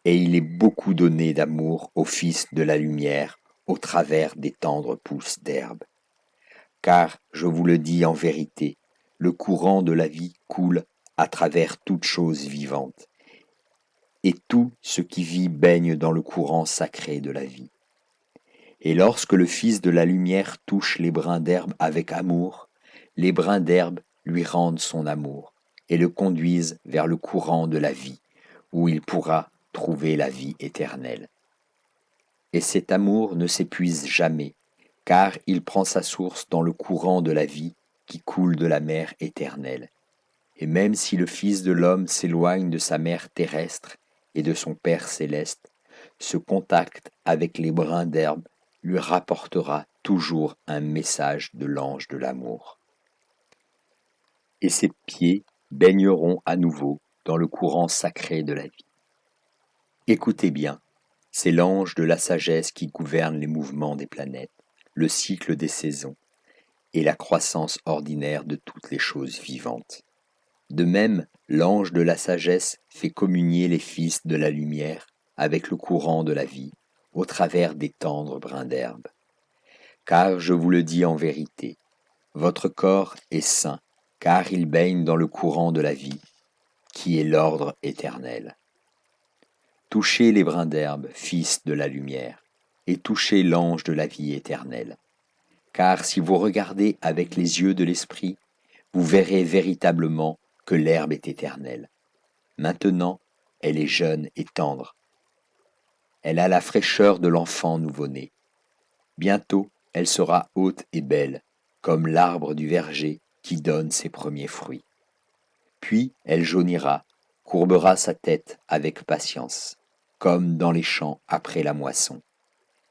et il est beaucoup donné d'amour au Fils de la lumière au travers des tendres pousses d'herbe. Car, je vous le dis en vérité, le courant de la vie coule à travers toute chose vivante, et tout ce qui vit baigne dans le courant sacré de la vie. Et lorsque le Fils de la lumière touche les brins d'herbe avec amour, les brins d'herbe lui rendent son amour et le conduisent vers le courant de la vie, où il pourra trouver la vie éternelle. Et cet amour ne s'épuise jamais, car il prend sa source dans le courant de la vie qui coule de la mer éternelle. Et même si le Fils de l'homme s'éloigne de sa mère terrestre et de son Père céleste, ce contact avec les brins d'herbe lui rapportera toujours un message de l'ange de l'amour. Et ses pieds baigneront à nouveau dans le courant sacré de la vie. Écoutez bien, c'est l'ange de la sagesse qui gouverne les mouvements des planètes, le cycle des saisons et la croissance ordinaire de toutes les choses vivantes. De même, l'ange de la sagesse fait communier les fils de la lumière avec le courant de la vie, au travers des tendres brins d'herbe. Car je vous le dis en vérité, votre corps est saint, car il baigne dans le courant de la vie, qui est l'ordre éternel. Touchez les brins d'herbe, fils de la lumière, et touchez l'ange de la vie éternelle. Car si vous regardez avec les yeux de l'esprit, vous verrez véritablement que l'herbe est éternelle. Maintenant, elle est jeune et tendre. Elle a la fraîcheur de l'enfant nouveau-né. Bientôt, elle sera haute et belle, comme l'arbre du verger qui donne ses premiers fruits. Puis elle jaunira, courbera sa tête avec patience, comme dans les champs après la moisson.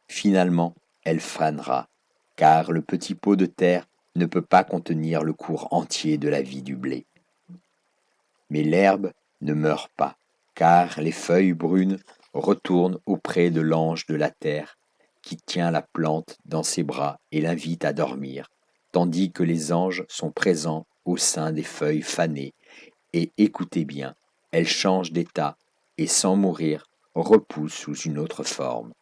Finalement, elle fanera, car le petit pot de terre ne peut pas contenir le cours entier de la vie du blé. Mais l'herbe ne meurt pas, car les feuilles brunes retournent auprès de l'ange de la terre, qui tient la plante dans ses bras et l'invite à dormir, tandis que les anges sont présents au sein des feuilles fanées, et écoutez bien, elles changent d'état, et sans mourir, repoussent sous une autre forme.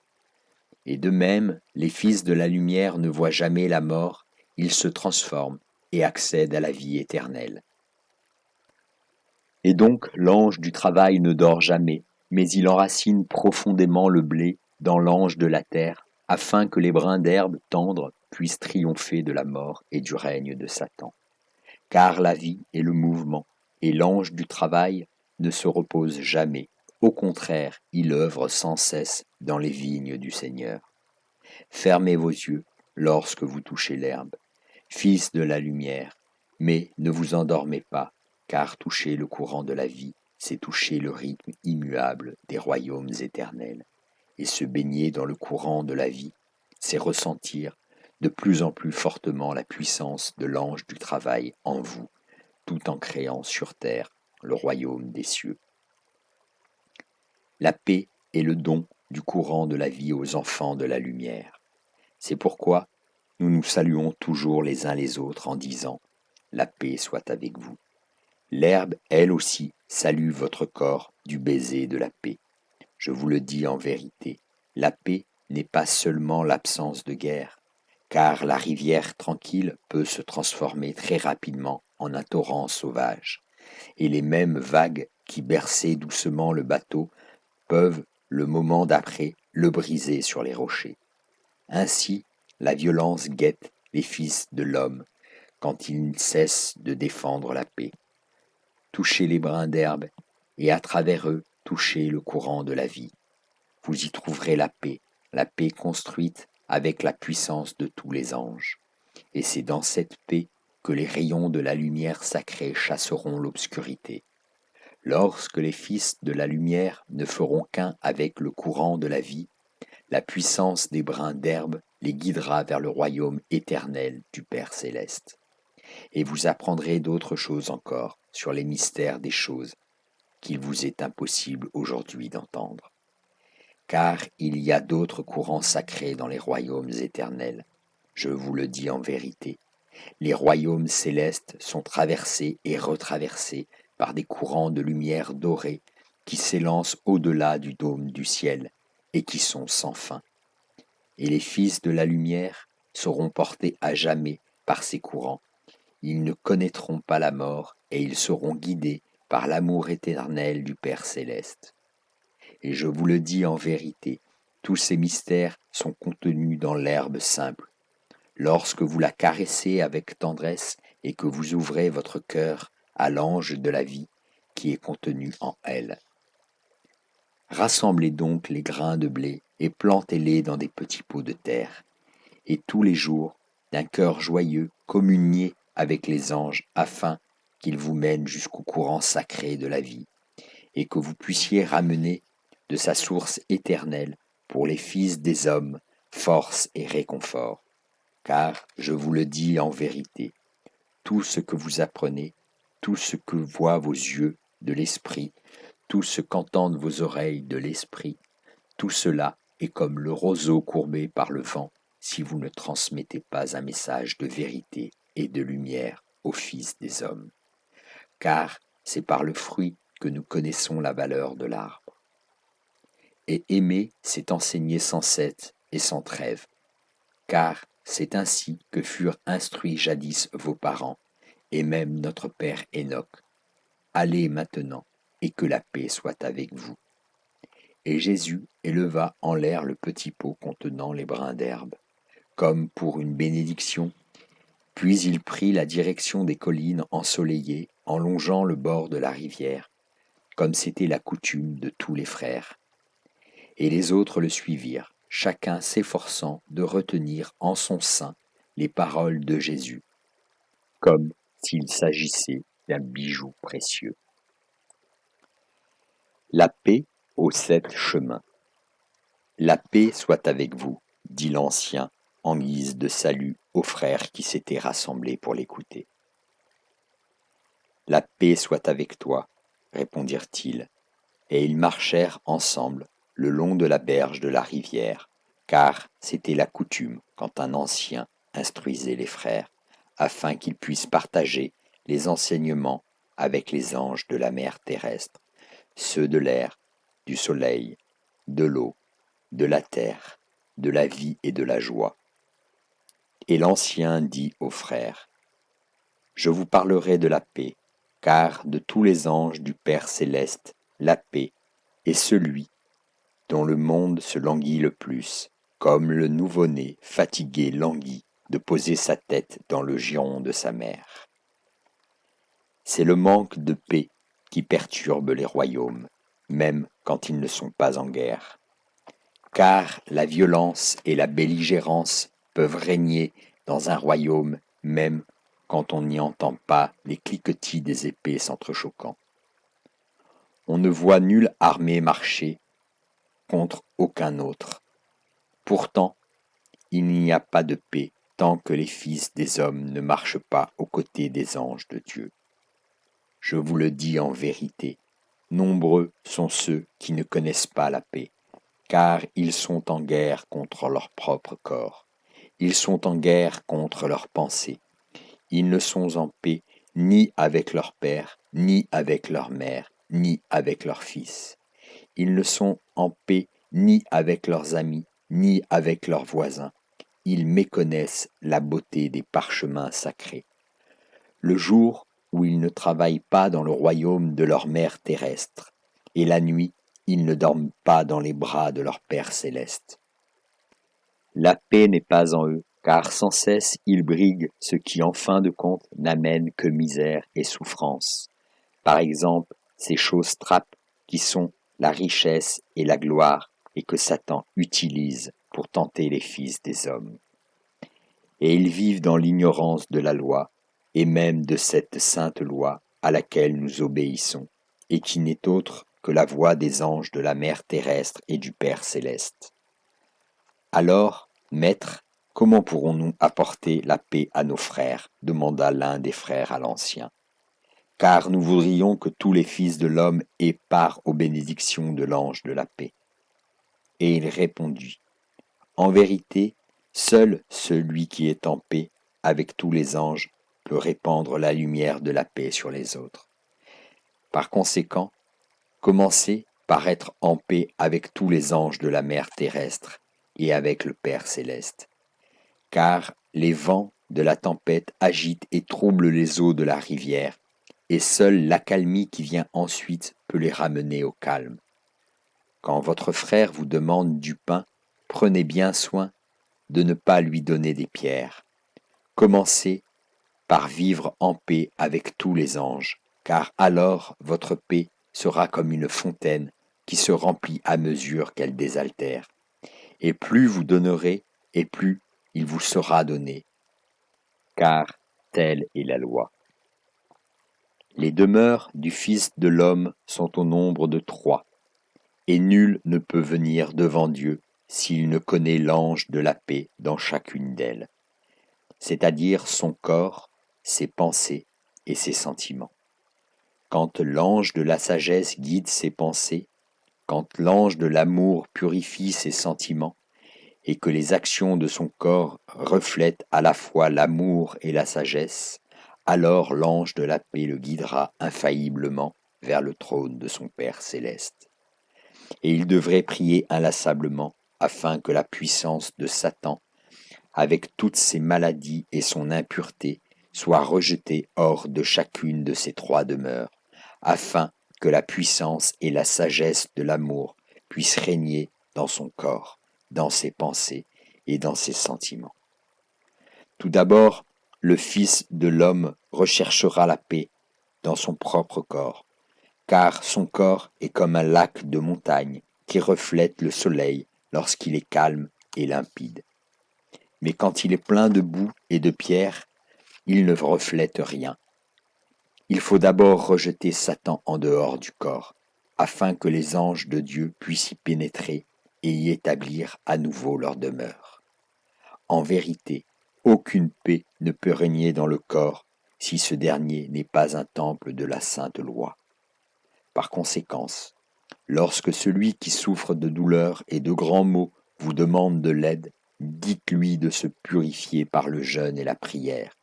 Et de même, les fils de la lumière ne voient jamais la mort, ils se transforment et accèdent à la vie éternelle. Et donc l'ange du travail ne dort jamais, mais il enracine profondément le blé dans l'ange de la terre, afin que les brins d'herbe tendres puissent triompher de la mort et du règne de Satan. Car la vie est le mouvement, et l'ange du travail ne se repose jamais. Au contraire, il œuvre sans cesse dans les vignes du Seigneur. Fermez vos yeux lorsque vous touchez l'herbe, fils de la lumière, mais ne vous endormez pas, car toucher le courant de la vie, c'est toucher le rythme immuable des royaumes éternels. Et se baigner dans le courant de la vie, c'est ressentir de plus en plus fortement la puissance de l'ange du travail en vous, tout en créant sur terre le royaume des cieux. La paix est le don du courant de la vie aux enfants de la lumière. C'est pourquoi nous nous saluons toujours les uns les autres en disant « La paix soit avec vous ». L'herbe, elle aussi, salue votre corps du baiser de la paix. Je vous le dis en vérité, la paix n'est pas seulement l'absence de guerre, car la rivière tranquille peut se transformer très rapidement en un torrent sauvage, et les mêmes vagues qui berçaient doucement le bateau peuvent, le moment d'après, le briser sur les rochers. Ainsi, la violence guette les fils de l'homme quand ils cessent de défendre la paix. Touchez les brins d'herbe, et à travers eux, touchez le courant de la vie. Vous y trouverez la paix construite avec la puissance de tous les anges. Et c'est dans cette paix que les rayons de la lumière sacrée chasseront l'obscurité. Lorsque les fils de la lumière ne feront qu'un avec le courant de la vie, la puissance des brins d'herbe les guidera vers le royaume éternel du Père céleste. Et vous apprendrez d'autres choses encore sur les mystères des choses qu'il vous est impossible aujourd'hui d'entendre. Car il y a d'autres courants sacrés dans les royaumes éternels. Je vous le dis en vérité, les royaumes célestes sont traversés et retraversés par des courants de lumière dorée qui s'élancent au-delà du dôme du ciel et qui sont sans fin. Et les fils de la lumière seront portés à jamais par ces courants. Ils ne connaîtront pas la mort et ils seront guidés par l'amour éternel du Père céleste. Et je vous le dis en vérité, tous ces mystères sont contenus dans l'herbe simple. Lorsque vous la caressez avec tendresse et que vous ouvrez votre cœur à l'ange de la vie qui est contenu en elle. Rassemblez donc les grains de blé et plantez-les dans des petits pots de terre. Et tous les jours, d'un cœur joyeux, communiez avec les anges afin qu'ils vous mènent jusqu'au courant sacré de la vie et que vous puissiez ramener de sa source éternelle pour les fils des hommes force et réconfort. Car, je vous le dis en vérité, tout ce que vous apprenez, tout ce que voient vos yeux de l'esprit, tout ce qu'entendent vos oreilles de l'esprit, tout cela est comme le roseau courbé par le vent si vous ne transmettez pas un message de vérité et de lumière aux fils des hommes. Car c'est par le fruit que nous connaissons la valeur de l'arbre. Et aimer, c'est enseigner sans cesse et sans trêve, car c'est ainsi que furent instruits jadis vos parents, et même notre père Enoch. Allez maintenant, et que la paix soit avec vous. Et Jésus éleva en l'air le petit pot contenant les brins d'herbe, comme pour une bénédiction, puis il prit la direction des collines ensoleillées en longeant le bord de la rivière, comme c'était la coutume de tous les frères. Et les autres le suivirent, chacun s'efforçant de retenir en son sein les paroles de Jésus, comme s'il s'agissait d'un bijou précieux. La paix aux 7 chemins. La paix soit avec vous, dit l'ancien, en guise de salut aux frères qui s'étaient rassemblés pour l'écouter. La paix soit avec toi, répondirent-ils, et ils marchèrent ensemble le long de la berge de la rivière, car c'était la coutume quand un ancien instruisait les frères, afin qu'ils puissent partager les enseignements avec les anges de la mer terrestre, ceux de l'air, du soleil, de l'eau, de la terre, de la vie et de la joie. Et l'ancien dit aux frères, « Je vous parlerai de la paix, car de tous les anges du Père céleste, la paix est celui dont le monde se languit le plus, comme le nouveau-né fatigué languit de poser sa tête dans le giron de sa mère. C'est le manque de paix qui perturbe les royaumes, même quand ils ne sont pas en guerre. Car la violence et la belligérance peuvent régner dans un royaume même quand on n'y entend pas les cliquetis des épées s'entrechoquant. On ne voit nulle armée marcher contre aucun autre. Pourtant, il n'y a pas de paix tant que les fils des hommes ne marchent pas aux côtés des anges de Dieu. Je vous le dis en vérité, nombreux sont ceux qui ne connaissent pas la paix, car ils sont en guerre contre leur propre corps. Ils sont en guerre contre leurs pensées. Ils ne sont en paix ni avec leur père, ni avec leur mère, ni avec leurs fils. Ils ne sont en paix ni avec leurs amis, ni avec leurs voisins. Ils méconnaissent la beauté des parchemins sacrés. Le jour où ils ne travaillent pas dans le royaume de leur mère terrestre, et la nuit, ils ne dorment pas dans les bras de leur Père céleste. La paix n'est pas en eux, car sans cesse ils briguent ce qui en fin de compte n'amène que misère et souffrance. Par exemple, ces choses trappes qui sont la richesse et la gloire et que Satan utilise pour tenter les fils des hommes. Et ils vivent dans l'ignorance de la loi, et même de cette sainte loi à laquelle nous obéissons, et qui n'est autre que la voix des anges de la mère terrestre et du Père céleste. Alors, Maître, comment pourrons-nous apporter la paix à nos frères demanda l'un des frères à l'ancien. Car nous voudrions que tous les fils de l'homme aient part aux bénédictions de l'ange de la paix. Et il répondit, en vérité, seul celui qui est en paix avec tous les anges peut répandre la lumière de la paix sur les autres. Par conséquent, commencez par être en paix avec tous les anges de la mer terrestre et avec le Père céleste. Car les vents de la tempête agitent et troublent les eaux de la rivière, et seule l'accalmie qui vient ensuite peut les ramener au calme. Quand votre frère vous demande du pain, prenez bien soin de ne pas lui donner des pierres. Commencez par vivre en paix avec tous les anges, car alors votre paix sera comme une fontaine qui se remplit à mesure qu'elle désaltère. Et plus vous donnerez, et plus il vous sera donné, car telle est la loi. Les demeures du Fils de l'homme sont au nombre de 3, et nul ne peut venir devant Dieu s'il ne connaît l'ange de la paix dans chacune d'elles, c'est-à-dire son corps, ses pensées et ses sentiments. Quand l'ange de la sagesse guide ses pensées, quand l'ange de l'amour purifie ses sentiments, et que les actions de son corps reflètent à la fois l'amour et la sagesse, alors l'ange de la paix le guidera infailliblement vers le trône de son Père céleste. Et il devrait prier inlassablement afin que la puissance de Satan, avec toutes ses maladies et son impureté, soit rejetée hors de chacune de ces 3 demeures, afin que la puissance et la sagesse de l'amour puissent régner dans son corps, dans ses pensées et dans ses sentiments. Tout d'abord, le Fils de l'homme recherchera la paix dans son propre corps, car son corps est comme un lac de montagne qui reflète le soleil lorsqu'il est calme et limpide. mais quand il est plein de boue et de pierres, il ne reflète rien. Il faut d'abord rejeter Satan en dehors du corps, afin que les anges de Dieu puissent y pénétrer et y établir à nouveau leur demeure. En vérité, aucune paix ne peut régner dans le corps si ce dernier n'est pas un temple de la sainte loi. Par conséquent, lorsque celui qui souffre de douleurs et de grands maux vous demande de l'aide, dites-lui de se purifier par le jeûne et la prière.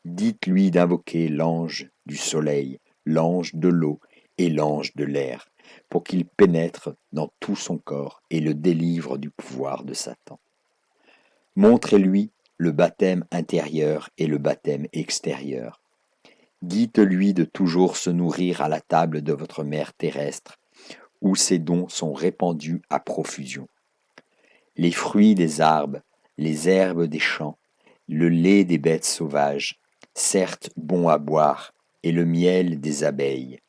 Dites-lui d'invoquer l'ange du soleil, l'ange de l'eau et l'ange de l'air, pour qu'il pénètre dans tout son corps et le délivre du pouvoir de Satan. Montrez-lui le baptême intérieur et le baptême extérieur. Dites-lui de toujours se nourrir à la table de votre mère terrestre, où ses dons sont répandus à profusion. Les fruits des arbres, les herbes des champs, le lait des bêtes sauvages, certes bon à boire, et le miel des abeilles.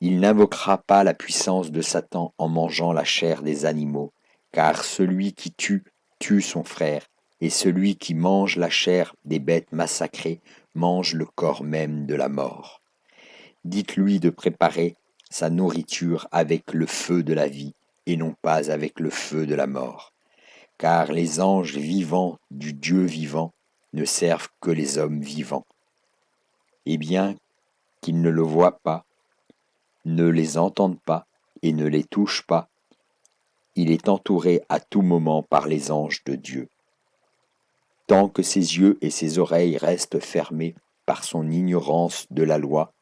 Il n'invoquera pas la puissance de Satan en mangeant la chair des animaux, car celui qui tue, tue son frère, et celui qui mange la chair des bêtes massacrées mange le corps même de la mort. Dites-lui de préparer sa nourriture avec le feu de la vie, et non pas avec le feu de la mort, car les anges vivants du Dieu vivant ne servent que les hommes vivants. Et bien qu'ils ne le voient pas, ne les entendent pas et ne les touchent pas, il est entouré à tout moment par les anges de Dieu. Tant que ses yeux et ses oreilles restent fermés par son ignorance de la loi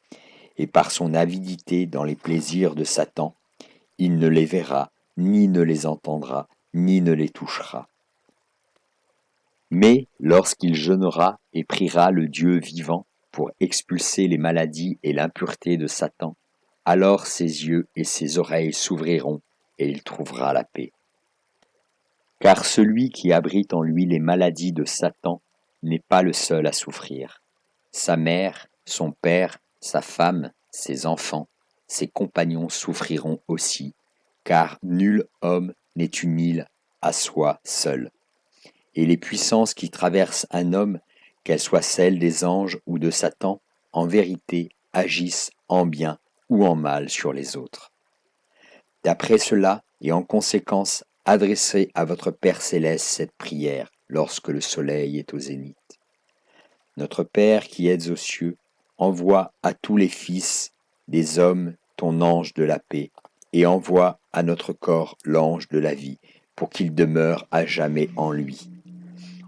et par son avidité dans les plaisirs de Satan, il ne les verra, ni ne les entendra, ni ne les touchera. Mais lorsqu'il jeûnera et priera le Dieu vivant pour expulser les maladies et l'impureté de Satan, alors ses yeux et ses oreilles s'ouvriront et il trouvera la paix. Car celui qui abrite en lui les maladies de Satan n'est pas le seul à souffrir. Sa mère, son père, sa femme, ses enfants, ses compagnons souffriront aussi, car nul homme n'est une à soi seul. Et les puissances qui traversent un homme, qu'elles soient celles des anges ou de Satan, en vérité agissent en bien ou en mal sur les autres. D'après cela, et en conséquence, adressez à votre Père céleste cette prière lorsque le soleil est au zénith. Notre Père qui êtes aux cieux, envoie à tous les fils des hommes ton ange de la paix, et envoie à notre corps l'ange de la vie, pour qu'il demeure à jamais en lui.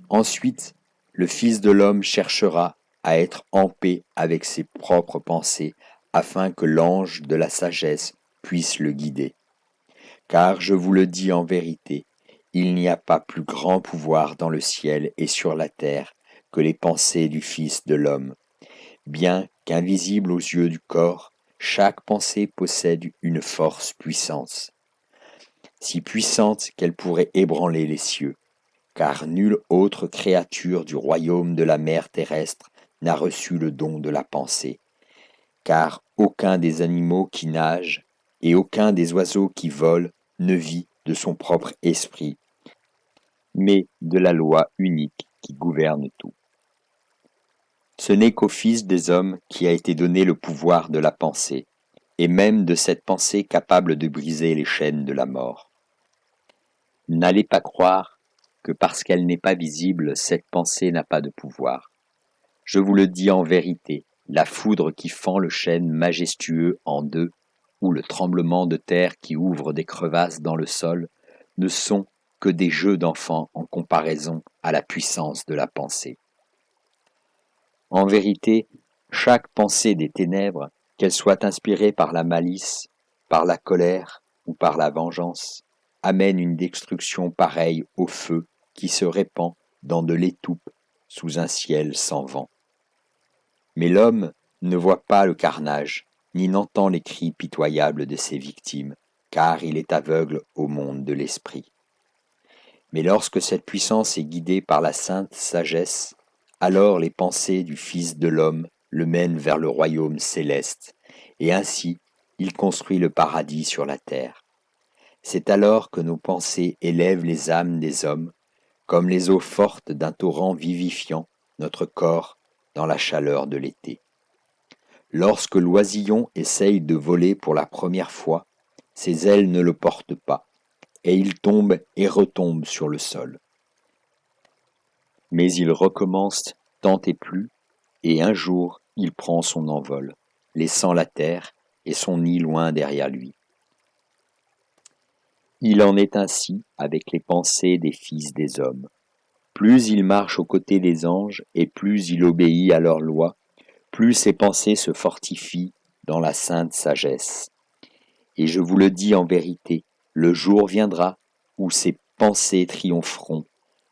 Ensuite, le Fils de l'homme cherchera à être en paix avec ses propres pensées, afin que l'ange de la sagesse puisse le guider. Car je vous le dis en vérité, il n'y a pas plus grand pouvoir dans le ciel et sur la terre que les pensées du Fils de l'homme. Bien qu'invisible aux yeux du corps, chaque pensée possède une force puissante, si puissante qu'elle pourrait ébranler les cieux, car nulle autre créature du royaume de la mer terrestre n'a reçu le don de la pensée, car aucun des animaux qui nagent et aucun des oiseaux qui volent ne vit de son propre esprit, mais de la loi unique qui gouverne tout. Ce n'est qu'au Fils des hommes qui a été donné le pouvoir de la pensée, et même de cette pensée capable de briser les chaînes de la mort. N'allez pas croire que parce qu'elle n'est pas visible, cette pensée n'a pas de pouvoir. Je vous le dis en vérité, la foudre qui fend le chêne majestueux en deux, ou le tremblement de terre qui ouvre des crevasses dans le sol, ne sont que des jeux d'enfants en comparaison à la puissance de la pensée. En vérité, chaque pensée des ténèbres, qu'elle soit inspirée par la malice, par la colère ou par la vengeance, amène une destruction pareille au feu qui se répand dans de l'étoupe sous un ciel sans vent. Mais l'homme ne voit pas le carnage, ni n'entend les cris pitoyables de ses victimes, car il est aveugle au monde de l'esprit. Mais lorsque cette puissance est guidée par la sainte sagesse, alors les pensées du Fils de l'homme le mènent vers le royaume céleste, et ainsi il construit le paradis sur la terre. C'est alors que nos pensées élèvent les âmes des hommes, comme les eaux fortes d'un torrent vivifiant notre corps dans la chaleur de l'été. Lorsque l'oisillon essaye de voler pour la première fois, ses ailes ne le portent pas, et il tombe et retombe sur le sol. Mais il recommence tant et plus, et un jour il prend son envol, laissant la terre et son nid loin derrière lui. Il en est ainsi avec les pensées des fils des hommes. Plus il marche aux côtés des anges et plus il obéit à leurs lois, plus ses pensées se fortifient dans la sainte sagesse. Et je vous le dis en vérité, le jour viendra où ces pensées triompheront,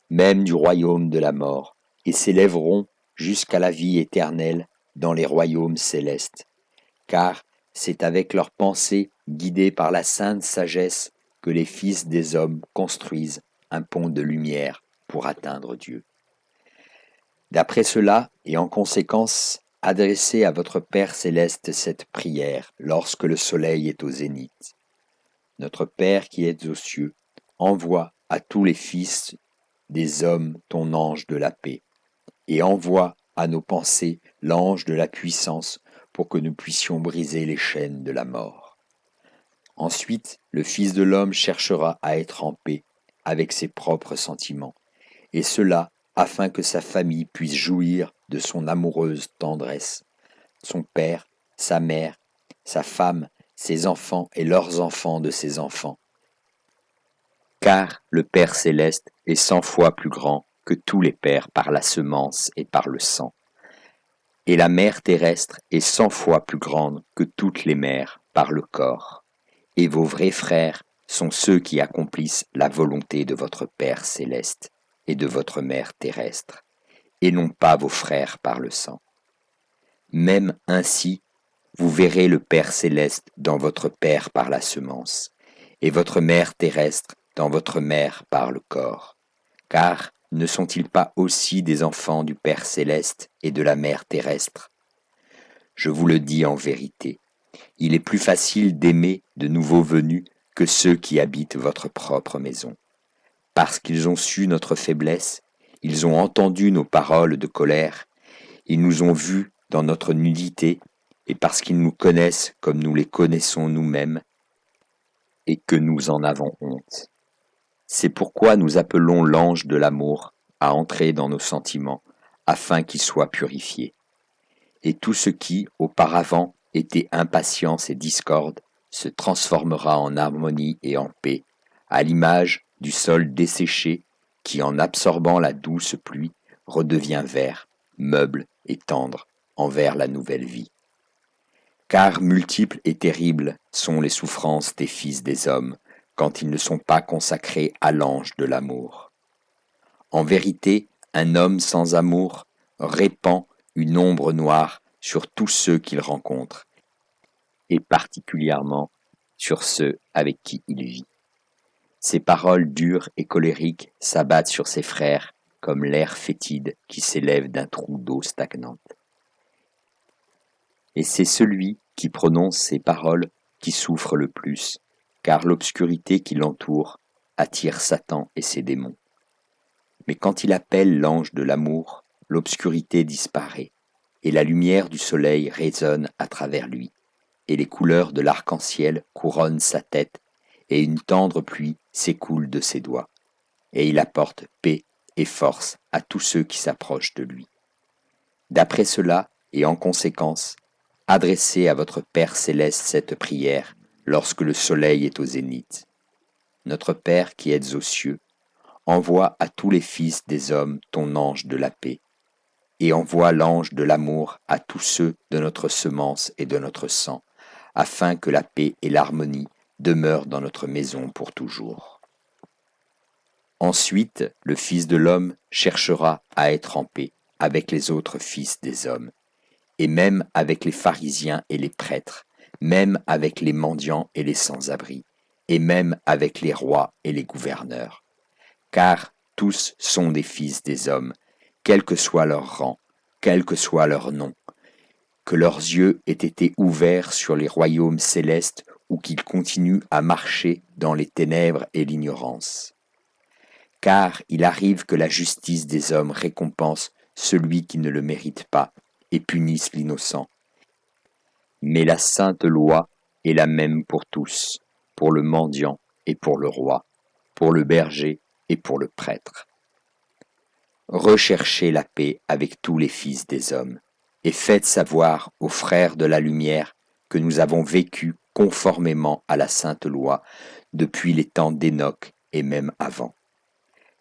même du royaume de la mort, et s'élèveront jusqu'à la vie éternelle dans les royaumes célestes. Car c'est avec leurs pensées guidées par la sainte sagesse que les fils des hommes construisent un pont de lumière pour atteindre Dieu. D'après cela, et en conséquence, adressez à votre Père céleste cette prière lorsque le soleil est au zénith. Notre Père qui êtes aux cieux, envoie à tous les fils des hommes ton ange de la paix, et envoie à nos pensées l'ange de la puissance pour que nous puissions briser les chaînes de la mort. Ensuite, le Fils de l'homme cherchera à être en paix avec ses propres sentiments, et cela afin que sa famille puisse jouir de son amoureuse tendresse, son père, sa mère, sa femme, ses enfants et leurs enfants de ses enfants. Car le Père céleste est 100 fois plus grand que tous les pères par la semence et par le sang. Et la mère terrestre est 100 fois plus grande que toutes les mères par le corps. Et vos vrais frères sont ceux qui accomplissent la volonté de votre Père céleste et de votre mère terrestre, et non pas vos frères par le sang. Même ainsi, vous verrez le Père céleste dans votre Père par la semence, et votre mère terrestre dans votre mère par le corps. Car ne sont-ils pas aussi des enfants du Père céleste et de la mère terrestre? Je vous le dis en vérité, il est plus facile d'aimer de nouveaux venus que ceux qui habitent votre propre maison. Parce qu'ils ont su notre faiblesse, ils ont entendu nos paroles de colère, ils nous ont vus dans notre nudité, et parce qu'ils nous connaissent comme nous les connaissons nous-mêmes, et que nous en avons honte. C'est pourquoi nous appelons l'ange de l'amour à entrer dans nos sentiments, afin qu'il soit purifié. Et tout ce qui, auparavant, était impatience et discorde, se transformera en harmonie et en paix, à l'image du sol desséché qui, en absorbant la douce pluie, redevient vert, meuble et tendre envers la nouvelle vie. Car multiples et terribles sont les souffrances des fils des hommes quand ils ne sont pas consacrés à l'ange de l'amour. En vérité, un homme sans amour répand une ombre noire sur tous ceux qu'il rencontre, et particulièrement sur ceux avec qui il vit. Ses paroles dures et colériques s'abattent sur ses frères comme l'air fétide qui s'élève d'un trou d'eau stagnante. Et c'est celui qui prononce ces paroles qui souffre le plus, car l'obscurité qui l'entoure attire Satan et ses démons. Mais quand il appelle l'ange de l'amour, l'obscurité disparaît, et la lumière du soleil résonne à travers lui, et les couleurs de l'arc-en-ciel couronnent sa tête, et une tendre pluie s'écoule de ses doigts, et il apporte paix et force à tous ceux qui s'approchent de lui. D'après cela, et en conséquence, adressez à votre Père céleste cette prière lorsque le soleil est au zénith. Notre Père qui êtes aux cieux, envoie à tous les fils des hommes ton ange de la paix, et envoie l'ange de l'amour à tous ceux de notre semence et de notre sang, afin que la paix et l'harmonie demeurent dans notre maison pour toujours. Ensuite, le Fils de l'homme cherchera à être en paix avec les autres fils des hommes, et même avec les pharisiens et les prêtres, même avec les mendiants et les sans-abri, et même avec les rois et les gouverneurs. Car tous sont des fils des hommes, quel que soit leur rang, quel que soit leur nom, que leurs yeux aient été ouverts sur les royaumes célestes ou qu'ils continuent à marcher dans les ténèbres et l'ignorance. car il arrive que la justice des hommes récompense celui qui ne le mérite pas et punisse l'innocent. Mais la sainte loi est la même pour tous, pour le mendiant et pour le roi, pour le berger et pour le prêtre. Recherchez la paix avec tous les fils des hommes, et faites savoir aux frères de la lumière que nous avons vécu conformément à la sainte loi depuis les temps d'Enoch et même avant.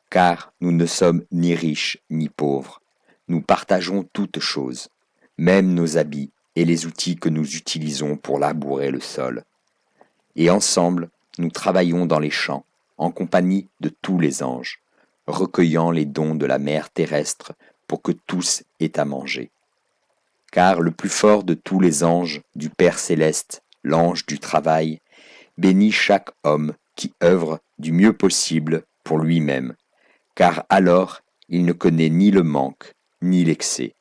Car nous ne sommes ni riches ni pauvres, nous partageons toutes choses, même nos habits et les outils que nous utilisons pour labourer le sol. Et ensemble, nous travaillons dans les champs, en compagnie de tous les anges, recueillant les dons de la mère terrestre pour que tous aient à manger. Car le plus fort de tous les anges du Père céleste, l'ange du travail, bénit chaque homme qui œuvre du mieux possible pour lui-même, car alors il ne connaît ni le manque, ni l'excès.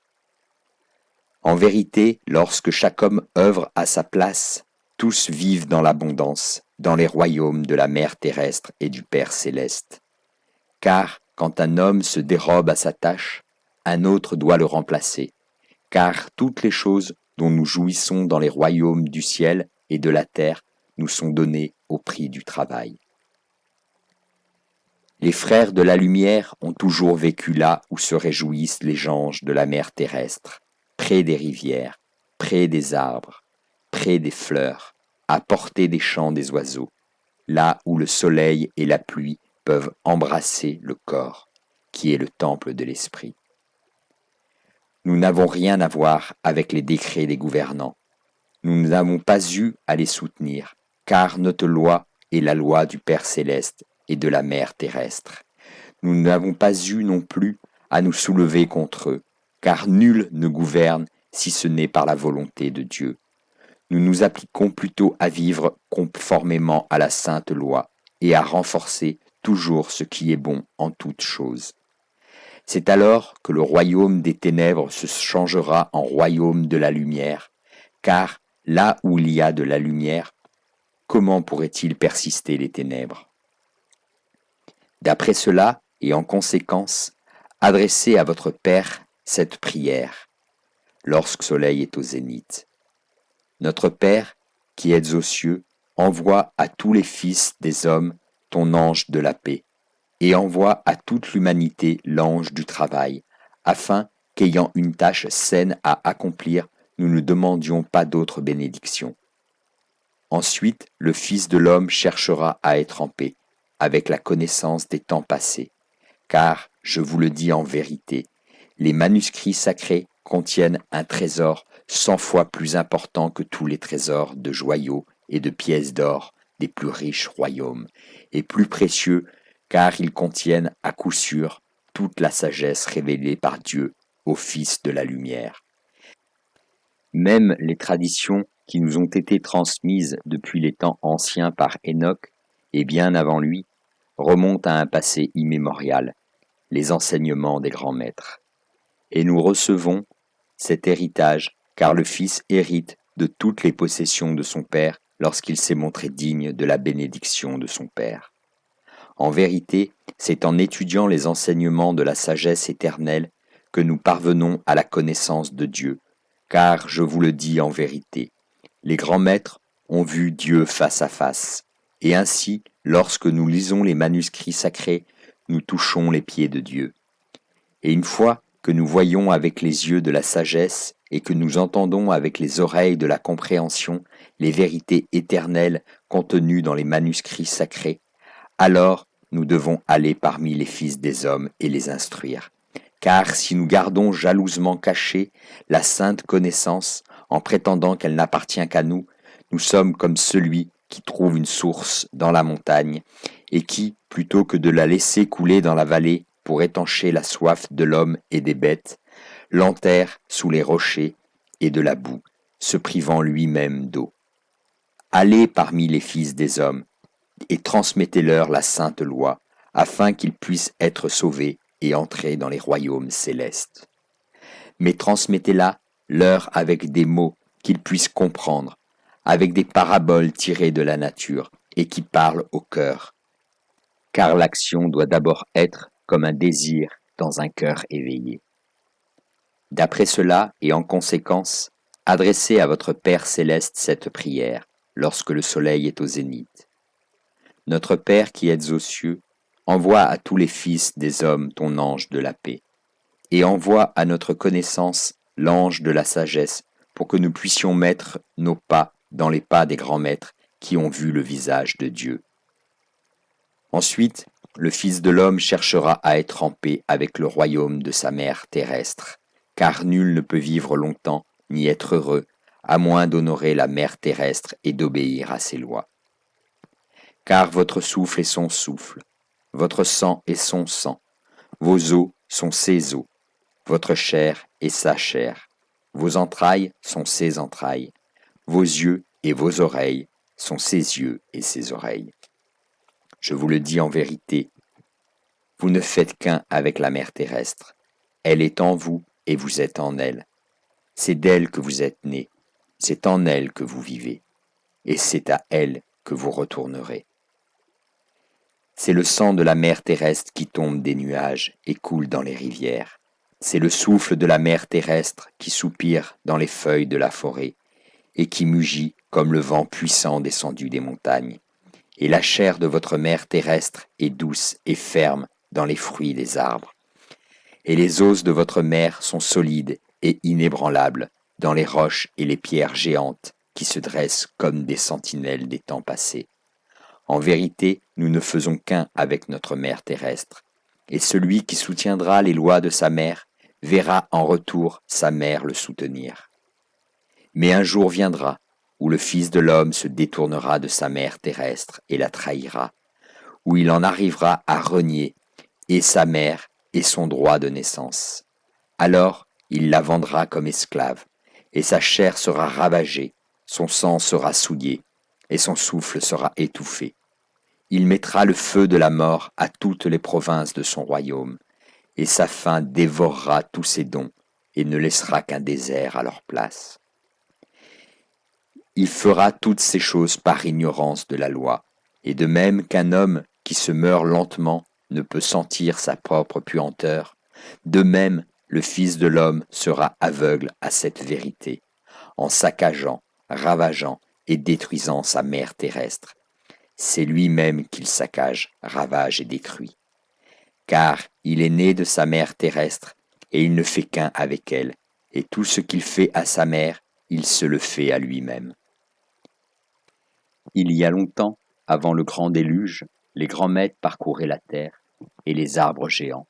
En vérité, lorsque chaque homme œuvre à sa place, tous vivent dans l'abondance, dans les royaumes de la mère terrestre et du Père céleste. Car quand un homme se dérobe à sa tâche, un autre doit le remplacer, car toutes les choses dont nous jouissons dans les royaumes du ciel et de la terre nous sont données au prix du travail. Les frères de la lumière ont toujours vécu là où se réjouissent les anges de la mer terrestre, près des rivières, près des arbres, près des fleurs, à portée des chants des oiseaux, là où le soleil et la pluie peuvent embrasser le corps, qui est le temple de l'esprit. Nous n'avons rien à voir avec les décrets des gouvernants. Nous n'avons pas eu à les soutenir, car notre loi est la loi du Père céleste et de la mère terrestre. Nous n'avons pas eu non plus à nous soulever contre eux, car nul ne gouverne si ce n'est par la volonté de Dieu. Nous nous appliquons plutôt à vivre conformément à la sainte loi et à renforcer toujours ce qui est bon en toutes choses. C'est alors que le royaume des ténèbres se changera en royaume de la lumière, car là où il y a de la lumière, comment pourraient-ils persister les ténèbres? D'après cela, et en conséquence, adressez à votre Père cette prière, lorsque le soleil est au zénith. Notre Père, qui êtes aux cieux, envoie à tous les fils des hommes ton ange de la paix, et envoie à toute l'humanité l'ange du travail, afin qu'ayant une tâche saine à accomplir, nous ne demandions pas d'autre bénédiction. Ensuite, le Fils de l'homme cherchera à être en paix, avec la connaissance des temps passés, car, je vous le dis en vérité, les manuscrits sacrés contiennent un trésor 100 fois plus important que tous les trésors de joyaux et de pièces d'or des plus riches royaumes, et plus précieux car ils contiennent à coup sûr toute la sagesse révélée par Dieu au Fils de la lumière. Même les traditions qui nous ont été transmises depuis les temps anciens par Enoch, et bien avant lui, remontent à un passé immémorial, les enseignements des grands maîtres. Et nous recevons cet héritage, car le Fils hérite de toutes les possessions de son Père lorsqu'il s'est montré digne de la bénédiction de son Père. En vérité, c'est en étudiant les enseignements de la sagesse éternelle que nous parvenons à la connaissance de Dieu, car, je vous le dis en vérité, les grands maîtres ont vu Dieu face à face, et ainsi, lorsque nous lisons les manuscrits sacrés, nous touchons les pieds de Dieu. Et une fois que nous voyons avec les yeux de la sagesse et que nous entendons avec les oreilles de la compréhension les vérités éternelles contenues dans les manuscrits sacrés, alors nous devons aller parmi les fils des hommes et les instruire. Car si nous gardons jalousement cachée la sainte connaissance en prétendant qu'elle n'appartient qu'à nous, nous sommes comme celui qui trouve une source dans la montagne et qui, plutôt que de la laisser couler dans la vallée pour étancher la soif de l'homme et des bêtes, l'enterre sous les rochers et de la boue, se privant lui-même d'eau. Allez parmi les fils des hommes et transmettez-leur la sainte loi, afin qu'ils puissent être sauvés et entrer dans les royaumes célestes. Mais transmettez-la leur avec des mots qu'ils puissent comprendre, avec des paraboles tirées de la nature et qui parlent au cœur. car l'action doit d'abord être comme un désir dans un cœur éveillé. D'après cela, et en conséquence, adressez à votre Père céleste cette prière, lorsque le soleil est au zénith. Notre Père qui êtes aux cieux, envoie à tous les fils des hommes ton ange de la paix, et envoie à notre connaissance l'ange de la sagesse, pour que nous puissions mettre nos pas dans les pas des grands maîtres qui ont vu le visage de Dieu. Ensuite, le Fils de l'homme cherchera à être en paix avec le royaume de sa mère terrestre, car nul ne peut vivre longtemps ni être heureux, à moins d'honorer la mère terrestre et d'obéir à ses lois. Car votre souffle est son souffle, votre sang est son sang, vos os sont ses os, votre chair est sa chair, vos entrailles sont ses entrailles, vos yeux et vos oreilles sont ses yeux et ses oreilles. Je vous le dis en vérité, vous ne faites qu'un avec la mère terrestre. Elle est en vous et vous êtes en elle. C'est d'elle que vous êtes nés, c'est en elle que vous vivez, et c'est à elle que vous retournerez. C'est le sang de la mère terrestre qui tombe des nuages et coule dans les rivières. C'est le souffle de la mère terrestre qui soupire dans les feuilles de la forêt et qui mugit comme le vent puissant descendu des montagnes. Et la chair de votre mère terrestre est douce et ferme dans les fruits des arbres. Et les os de votre mère sont solides et inébranlables dans les roches et les pierres géantes qui se dressent comme des sentinelles des temps passés. En vérité, nous ne faisons qu'un avec notre mère terrestre, et celui qui soutiendra les lois de sa mère verra en retour sa mère le soutenir. Mais un jour viendra où le Fils de l'homme se détournera de sa mère terrestre et la trahira, où il en arrivera à renier et sa mère et son droit de naissance. Alors il la vendra comme esclave, et sa chair sera ravagée, son sang sera souillé, et son souffle sera étouffé. Il mettra le feu de la mort à toutes les provinces de son royaume, et sa faim dévorera tous ses dons, et ne laissera qu'un désert à leur place. Il fera toutes ces choses par ignorance de la loi, et de même qu'un homme qui se meurt lentement ne peut sentir sa propre puanteur, de même le Fils de l'homme sera aveugle à cette vérité, en saccageant, ravageant et détruisant sa mère terrestre. C'est lui-même qu'il saccage, ravage et détruit. Car il est né de sa mère terrestre, et il ne fait qu'un avec elle, et tout ce qu'il fait à sa mère, il se le fait à lui-même. Il y a longtemps, avant le grand déluge, les grands maîtres parcouraient la terre, et les arbres géants.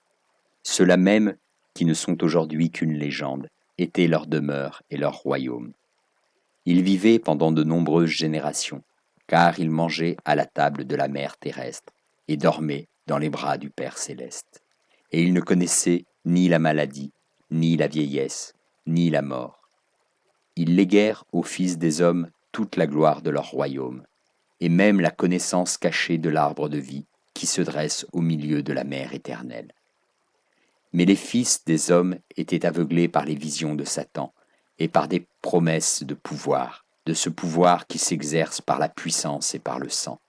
Ceux-là même, qui ne sont aujourd'hui qu'une légende, étaient leur demeure et leur royaume. Ils vivaient pendant de nombreuses générations, car ils mangeaient à la table de la mère terrestre, et dormaient dans les bras du Père céleste. Et ils ne connaissaient ni la maladie, ni la vieillesse, ni la mort. Ils léguèrent aux fils des hommes toute la gloire de leur royaume, et même la connaissance cachée de l'arbre de vie qui se dresse au milieu de la mer éternelle. Mais les fils des hommes étaient aveuglés par les visions de Satan et par des promesses de ce pouvoir qui s'exerce par la puissance et par le sang.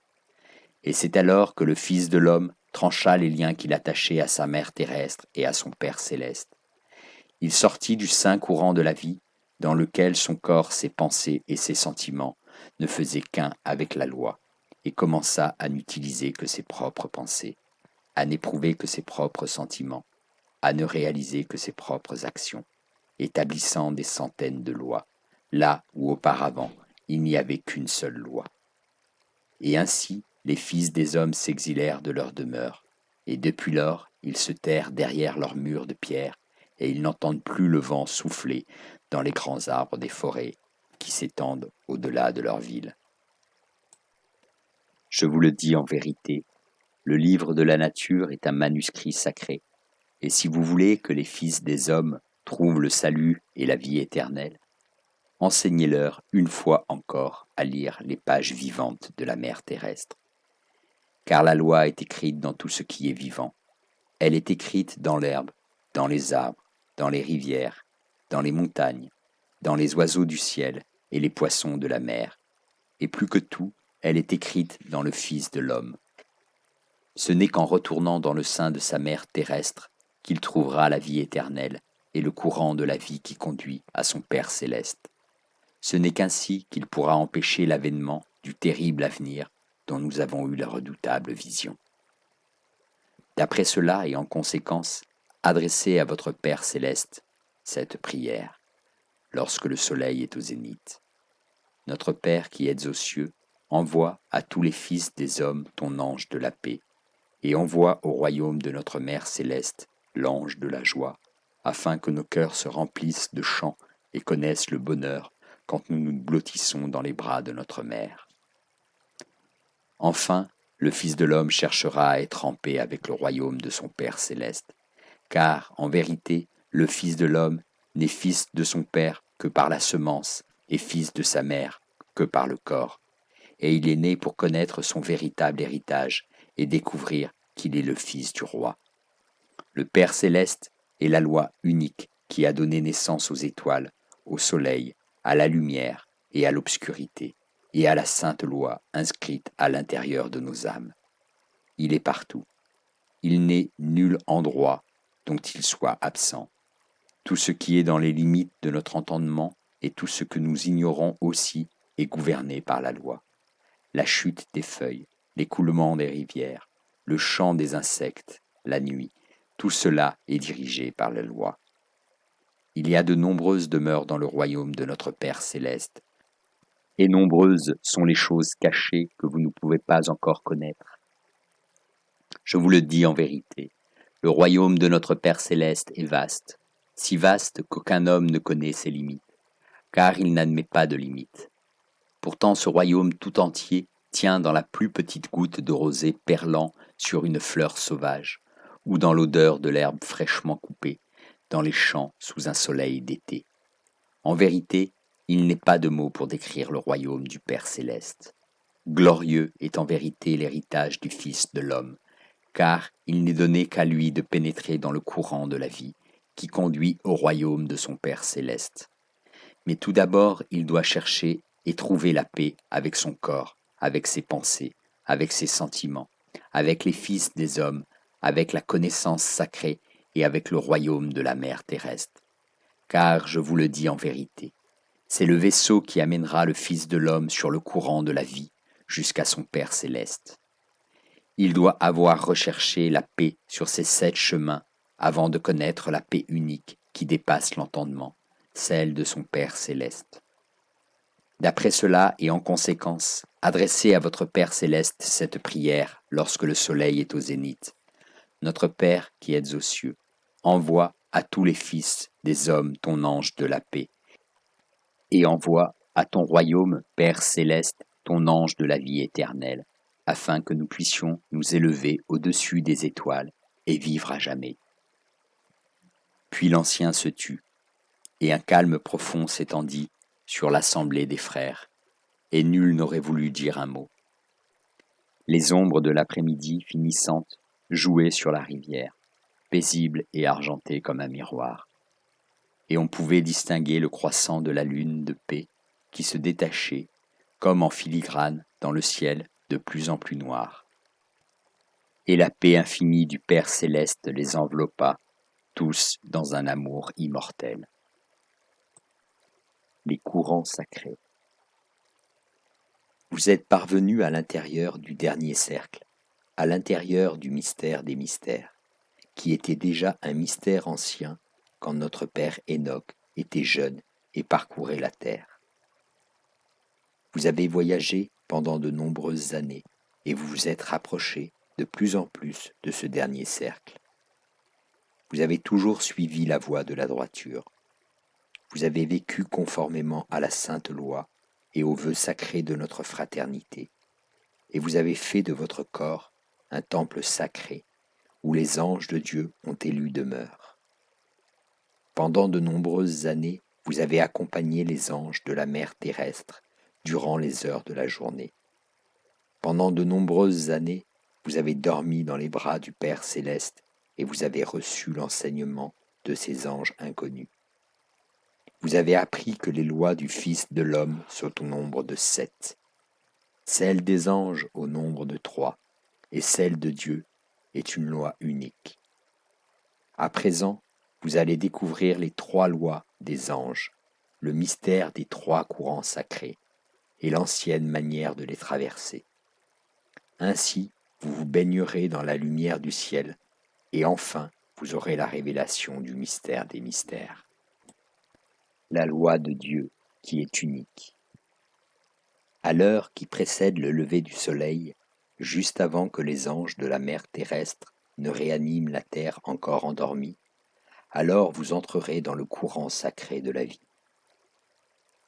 Et c'est alors que le Fils de l'homme trancha les liens qu'il attachait à sa mère terrestre et à son Père céleste. Il sortit du saint courant de la vie, dans lequel son corps, ses pensées et ses sentiments ne faisaient qu'un avec la loi, et commença à n'utiliser que ses propres pensées, à n'éprouver que ses propres sentiments, à ne réaliser que ses propres actions, établissant des centaines de lois, là où auparavant il n'y avait qu'une seule loi. Et ainsi les fils des hommes s'exilèrent de leur demeure, et depuis lors ils se terrent derrière leurs murs de pierre, et ils n'entendent plus le vent souffler dans les grands arbres des forêts qui s'étendent au-delà de leur ville. Je vous le dis en vérité, le livre de la nature est un manuscrit sacré, et si vous voulez que les fils des hommes trouvent le salut et la vie éternelle, enseignez-leur une fois encore à lire les pages vivantes de la mer terrestre. Car la loi est écrite dans tout ce qui est vivant. Elle est écrite dans l'herbe, dans les arbres, dans les rivières, dans les montagnes, dans les oiseaux du ciel et les poissons de la mer. Et plus que tout, elle est écrite dans le Fils de l'homme. Ce n'est qu'en retournant dans le sein de sa mère terrestre qu'il trouvera la vie éternelle et le courant de la vie qui conduit à son Père céleste. Ce n'est qu'ainsi qu'il pourra empêcher l'avènement du terrible avenir dont nous avons eu la redoutable vision. D'après cela et en conséquence, adressez à votre Père céleste cette prière lorsque le soleil est au zénith. Notre Père qui êtes aux cieux, envoie à tous les fils des hommes ton ange de la paix, et envoie au royaume de notre Mère céleste l'ange de la joie, afin que nos cœurs se remplissent de chants et connaissent le bonheur quand nous nous blottissons dans les bras de notre Mère. Enfin, le Fils de l'homme cherchera à être en paix avec le royaume de son Père céleste, car, en vérité, le Fils de l'homme n'est fils de son Père que par la semence, et fils de sa mère que par le corps, et il est né pour connaître son véritable héritage et découvrir qu'il est le Fils du roi. Le Père céleste est la loi unique qui a donné naissance aux étoiles, au soleil, à la lumière et à l'obscurité, et à la sainte loi inscrite à l'intérieur de nos âmes. Il est partout. Il n'est nul endroit dont il soit absent. Tout ce qui est dans les limites de notre entendement et tout ce que nous ignorons aussi est gouverné par la loi. La chute des feuilles, l'écoulement des rivières, le chant des insectes, la nuit, tout cela est dirigé par la loi. Il y a de nombreuses demeures dans le royaume de notre Père céleste, et nombreuses sont les choses cachées que vous ne pouvez pas encore connaître. Je vous le dis en vérité, le royaume de notre Père céleste est vaste, si vaste qu'aucun homme ne connaît ses limites, car il n'admet pas de limites. Pourtant ce royaume tout entier tient dans la plus petite goutte de rosée perlant sur une fleur sauvage, ou dans l'odeur de l'herbe fraîchement coupée, dans les champs sous un soleil d'été. En vérité, il n'est pas de mots pour décrire le royaume du Père céleste. Glorieux est en vérité l'héritage du Fils de l'homme, car il n'est donné qu'à lui de pénétrer dans le courant de la vie, qui conduit au royaume de son Père céleste. Mais tout d'abord, il doit chercher et trouver la paix avec son corps, avec ses pensées, avec ses sentiments, avec les fils des hommes, avec la connaissance sacrée et avec le royaume de la mer terrestre. Car, je vous le dis en vérité, c'est le vaisseau qui amènera le Fils de l'homme sur le courant de la vie jusqu'à son Père céleste. Il doit avoir recherché la paix sur ces 7 chemins avant de connaître la paix unique qui dépasse l'entendement, celle de son Père céleste. D'après cela et en conséquence, adressez à votre Père céleste cette prière lorsque le soleil est au zénith. Notre Père qui êtes aux cieux, envoie à tous les fils des hommes ton ange de la paix, et envoie à ton royaume, Père céleste, ton ange de la vie éternelle, afin que nous puissions nous élever au-dessus des étoiles et vivre à jamais. Puis l'ancien se tut, et un calme profond s'étendit sur l'assemblée des frères, et nul n'aurait voulu dire un mot. Les ombres de l'après-midi finissantes jouaient sur la rivière, paisibles et argentées comme un miroir, et on pouvait distinguer le croissant de la lune de paix qui se détachait, comme en filigrane dans le ciel de plus en plus noir. Et la paix infinie du Père céleste les enveloppa, tous dans un amour immortel. Les courants sacrés. Vous êtes parvenus à l'intérieur du dernier cercle, à l'intérieur du mystère des mystères, qui était déjà un mystère ancien quand notre père Enoch était jeune et parcourait la terre. Vous avez voyagé pendant de nombreuses années et vous vous êtes rapprochés de plus en plus de ce dernier cercle. Vous avez toujours suivi la voie de la droiture. Vous avez vécu conformément à la sainte loi et aux vœux sacrés de notre fraternité, et vous avez fait de votre corps un temple sacré où les anges de Dieu ont élu demeure. Pendant de nombreuses années, vous avez accompagné les anges de la mer terrestre durant les heures de la journée. Pendant de nombreuses années, vous avez dormi dans les bras du Père céleste et vous avez reçu l'enseignement de ces anges inconnus. Vous avez appris que les lois du Fils de l'homme sont au nombre de 7, celles des anges au nombre de 3, et celles de Dieu est une loi unique. À présent, vous allez découvrir les 3 lois des anges, le mystère des 3 courants sacrés et l'ancienne manière de les traverser. Ainsi, vous vous baignerez dans la lumière du ciel et enfin, vous aurez la révélation du mystère des mystères. La loi de Dieu qui est unique. À l'heure qui précède le lever du soleil, juste avant que les anges de la mer terrestre ne réaniment la terre encore endormie, alors vous entrerez dans le courant sacré de la vie.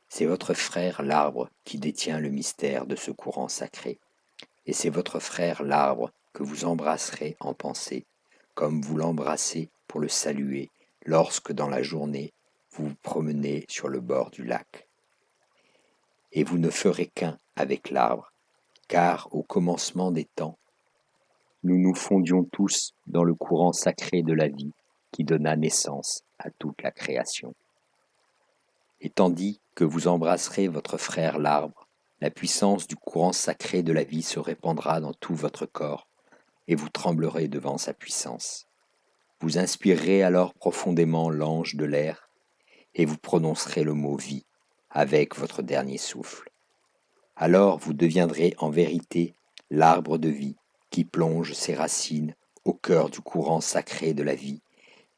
C'est votre frère l'arbre qui détient le mystère de ce courant sacré, et c'est votre frère l'arbre que vous embrasserez en pensée, comme vous l'embrassez pour le saluer lorsque dans la journée vous vous promenez sur le bord du lac. Et vous ne ferez qu'un avec l'arbre, car au commencement des temps, nous nous fondions tous dans le courant sacré de la vie qui donna naissance à toute la création. Et tandis que vous embrasserez votre frère l'arbre, la puissance du courant sacré de la vie se répandra dans tout votre corps, et vous tremblerez devant sa puissance. Vous inspirerez alors profondément l'ange de l'air, et vous prononcerez le mot vie avec votre dernier souffle. Alors vous deviendrez en vérité l'arbre de vie qui plonge ses racines au cœur du courant sacré de la vie,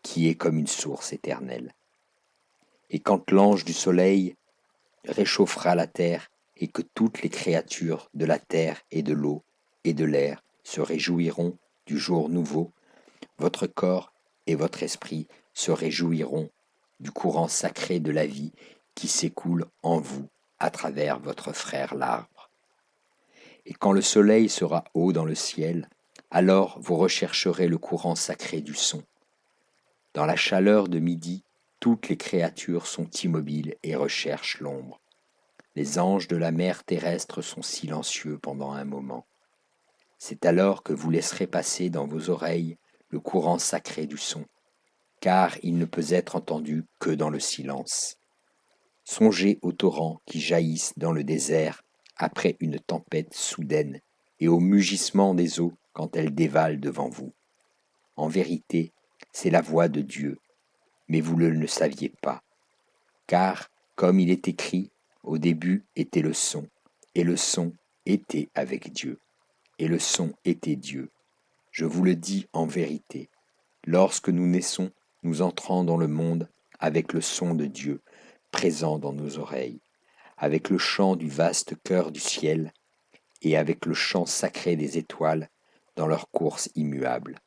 qui est comme une source éternelle. Et quand l'ange du soleil réchauffera la terre et que toutes les créatures de la terre et de l'eau et de l'air se réjouiront du jour nouveau, votre corps et votre esprit se réjouiront du courant sacré de la vie qui s'écoule en vous à travers votre frère l'arbre. Et quand le soleil sera haut dans le ciel, alors vous rechercherez le courant sacré du son. Dans la chaleur de midi, toutes les créatures sont immobiles et recherchent l'ombre. Les anges de la mer terrestre sont silencieux pendant un moment. C'est alors que vous laisserez passer dans vos oreilles le courant sacré du son, car il ne peut être entendu que dans le silence. Songez aux torrents qui jaillissent dans le désert après une tempête soudaine et au mugissement des eaux quand elles dévalent devant vous. En vérité, c'est la voix de Dieu, mais vous ne le saviez pas, car, comme il est écrit, au début était le son, et le son était avec Dieu, et le son était Dieu. Je vous le dis en vérité, lorsque nous naissons, nous entrons dans le monde avec le son de Dieu, présent dans nos oreilles, avec le chant du vaste chœur du ciel, et avec le chant sacré des étoiles dans leur course immuable.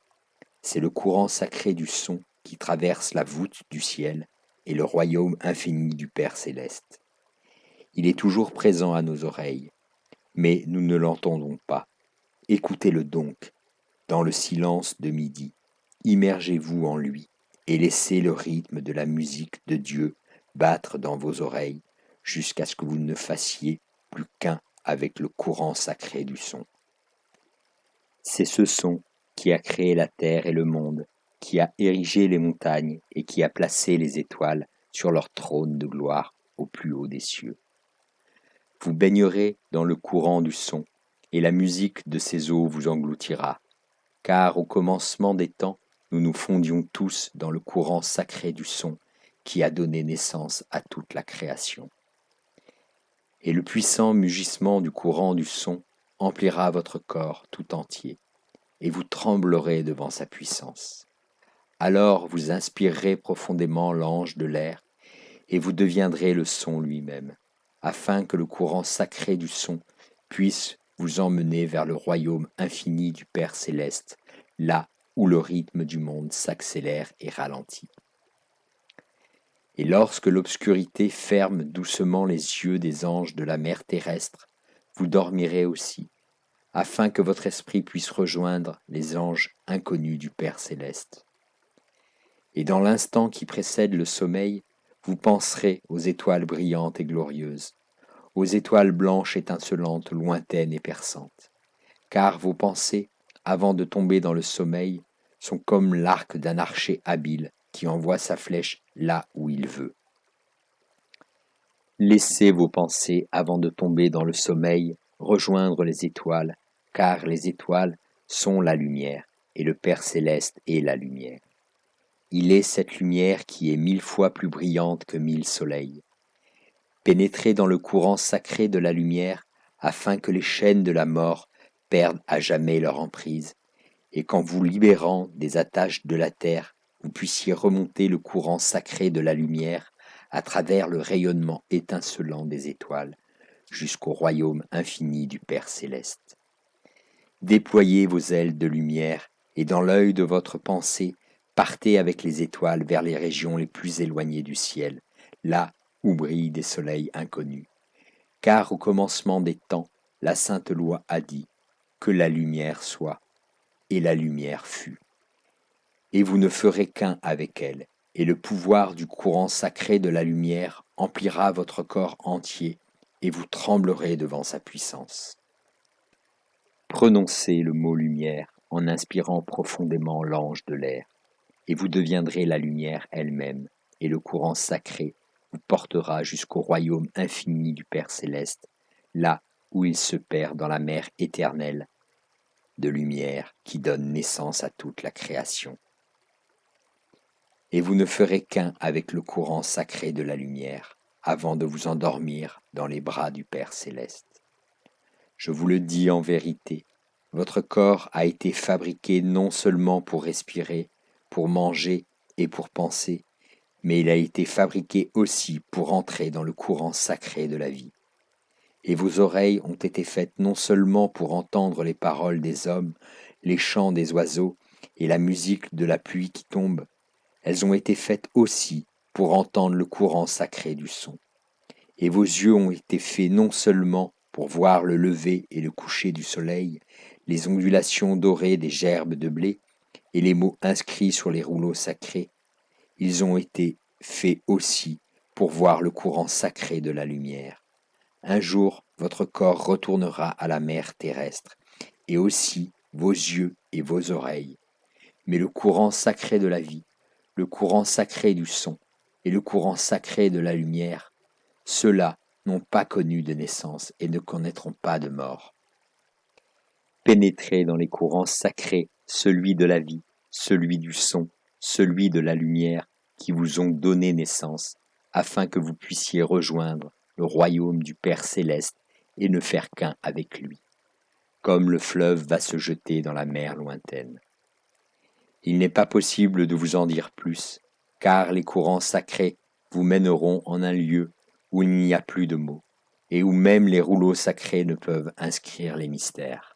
C'est le courant sacré du son qui traverse la voûte du ciel et le royaume infini du Père céleste. Il est toujours présent à nos oreilles, mais nous ne l'entendons pas. Écoutez-le donc, dans le silence de midi, immergez-vous en lui et laissez le rythme de la musique de Dieu battre dans vos oreilles jusqu'à ce que vous ne fassiez plus qu'un avec le courant sacré du son. C'est ce son qui a créé la terre et le monde, qui a érigé les montagnes et qui a placé les étoiles sur leur trône de gloire au plus haut des cieux. Vous baignerez dans le courant du son, et la musique de ces eaux vous engloutira, car au commencement des temps, nous nous fondions tous dans le courant sacré du son qui a donné naissance à toute la création. Et le puissant mugissement du courant du son emplira votre corps tout entier, et vous tremblerez devant sa puissance. Alors vous inspirerez profondément l'ange de l'air, et vous deviendrez le son lui-même, afin que le courant sacré du son puisse vous emmener vers le royaume infini du Père céleste, là où le rythme du monde s'accélère et ralentit. Et lorsque l'obscurité ferme doucement les yeux des anges de la mer terrestre, vous dormirez aussi, afin que votre esprit puisse rejoindre les anges inconnus du Père céleste. Et dans l'instant qui précède le sommeil, vous penserez aux étoiles brillantes et glorieuses, aux étoiles blanches étincelantes, lointaines et perçantes. Car vos pensées, avant de tomber dans le sommeil, sont comme l'arc d'un archer habile qui envoie sa flèche là où il veut. Laissez vos pensées, avant de tomber dans le sommeil, rejoindre les étoiles, car les étoiles sont la lumière, et le Père céleste est la lumière. Il est cette lumière qui est 1000 fois plus brillante que 1000 soleils. Pénétrez dans le courant sacré de la lumière afin que les chaînes de la mort perdent à jamais leur emprise, et qu'en vous libérant des attaches de la terre, vous puissiez remonter le courant sacré de la lumière à travers le rayonnement étincelant des étoiles, jusqu'au royaume infini du Père céleste. Déployez vos ailes de lumière, et dans l'œil de votre pensée, partez avec les étoiles vers les régions les plus éloignées du ciel, là où brillent des soleils inconnus. Car au commencement des temps, la sainte loi a dit que la lumière soit, et la lumière fut. Et vous ne ferez qu'un avec elle, et le pouvoir du courant sacré de la lumière emplira votre corps entier, et vous tremblerez devant sa puissance. Prononcez le mot lumière en inspirant profondément l'ange de l'air, et vous deviendrez la lumière elle-même, et le courant sacré vous portera jusqu'au royaume infini du Père céleste, là où il se perd dans la mer éternelle de lumière qui donne naissance à toute la création. Et vous ne ferez qu'un avec le courant sacré de la lumière, avant de vous endormir dans les bras du Père céleste. Je vous le dis en vérité, votre corps a été fabriqué non seulement pour respirer, pour manger et pour penser, mais il a été fabriqué aussi pour entrer dans le courant sacré de la vie. Et vos oreilles ont été faites non seulement pour entendre les paroles des hommes, les chants des oiseaux et la musique de la pluie qui tombe, elles ont été faites aussi pour entendre le courant sacré du son. Et vos yeux ont été faits non seulement pour voir le lever et le coucher du soleil, les ondulations dorées des gerbes de blé et les mots inscrits sur les rouleaux sacrés, ils ont été faits aussi pour voir le courant sacré de la lumière. Un jour, votre corps retournera à la mer terrestre, et aussi vos yeux et vos oreilles. Mais le courant sacré de la vie, le courant sacré du son et le courant sacré de la lumière, ceux-là n'ont pas connu de naissance et ne connaîtront pas de mort. Pénétrez dans les courants sacrés, celui de la vie, celui du son, celui de la lumière, qui vous ont donné naissance, afin que vous puissiez rejoindre le royaume du Père céleste et ne faire qu'un avec lui, comme le fleuve va se jeter dans la mer lointaine. Il n'est pas possible de vous en dire plus, car les courants sacrés vous mèneront en un lieu où il n'y a plus de mots, et où même les rouleaux sacrés ne peuvent inscrire les mystères.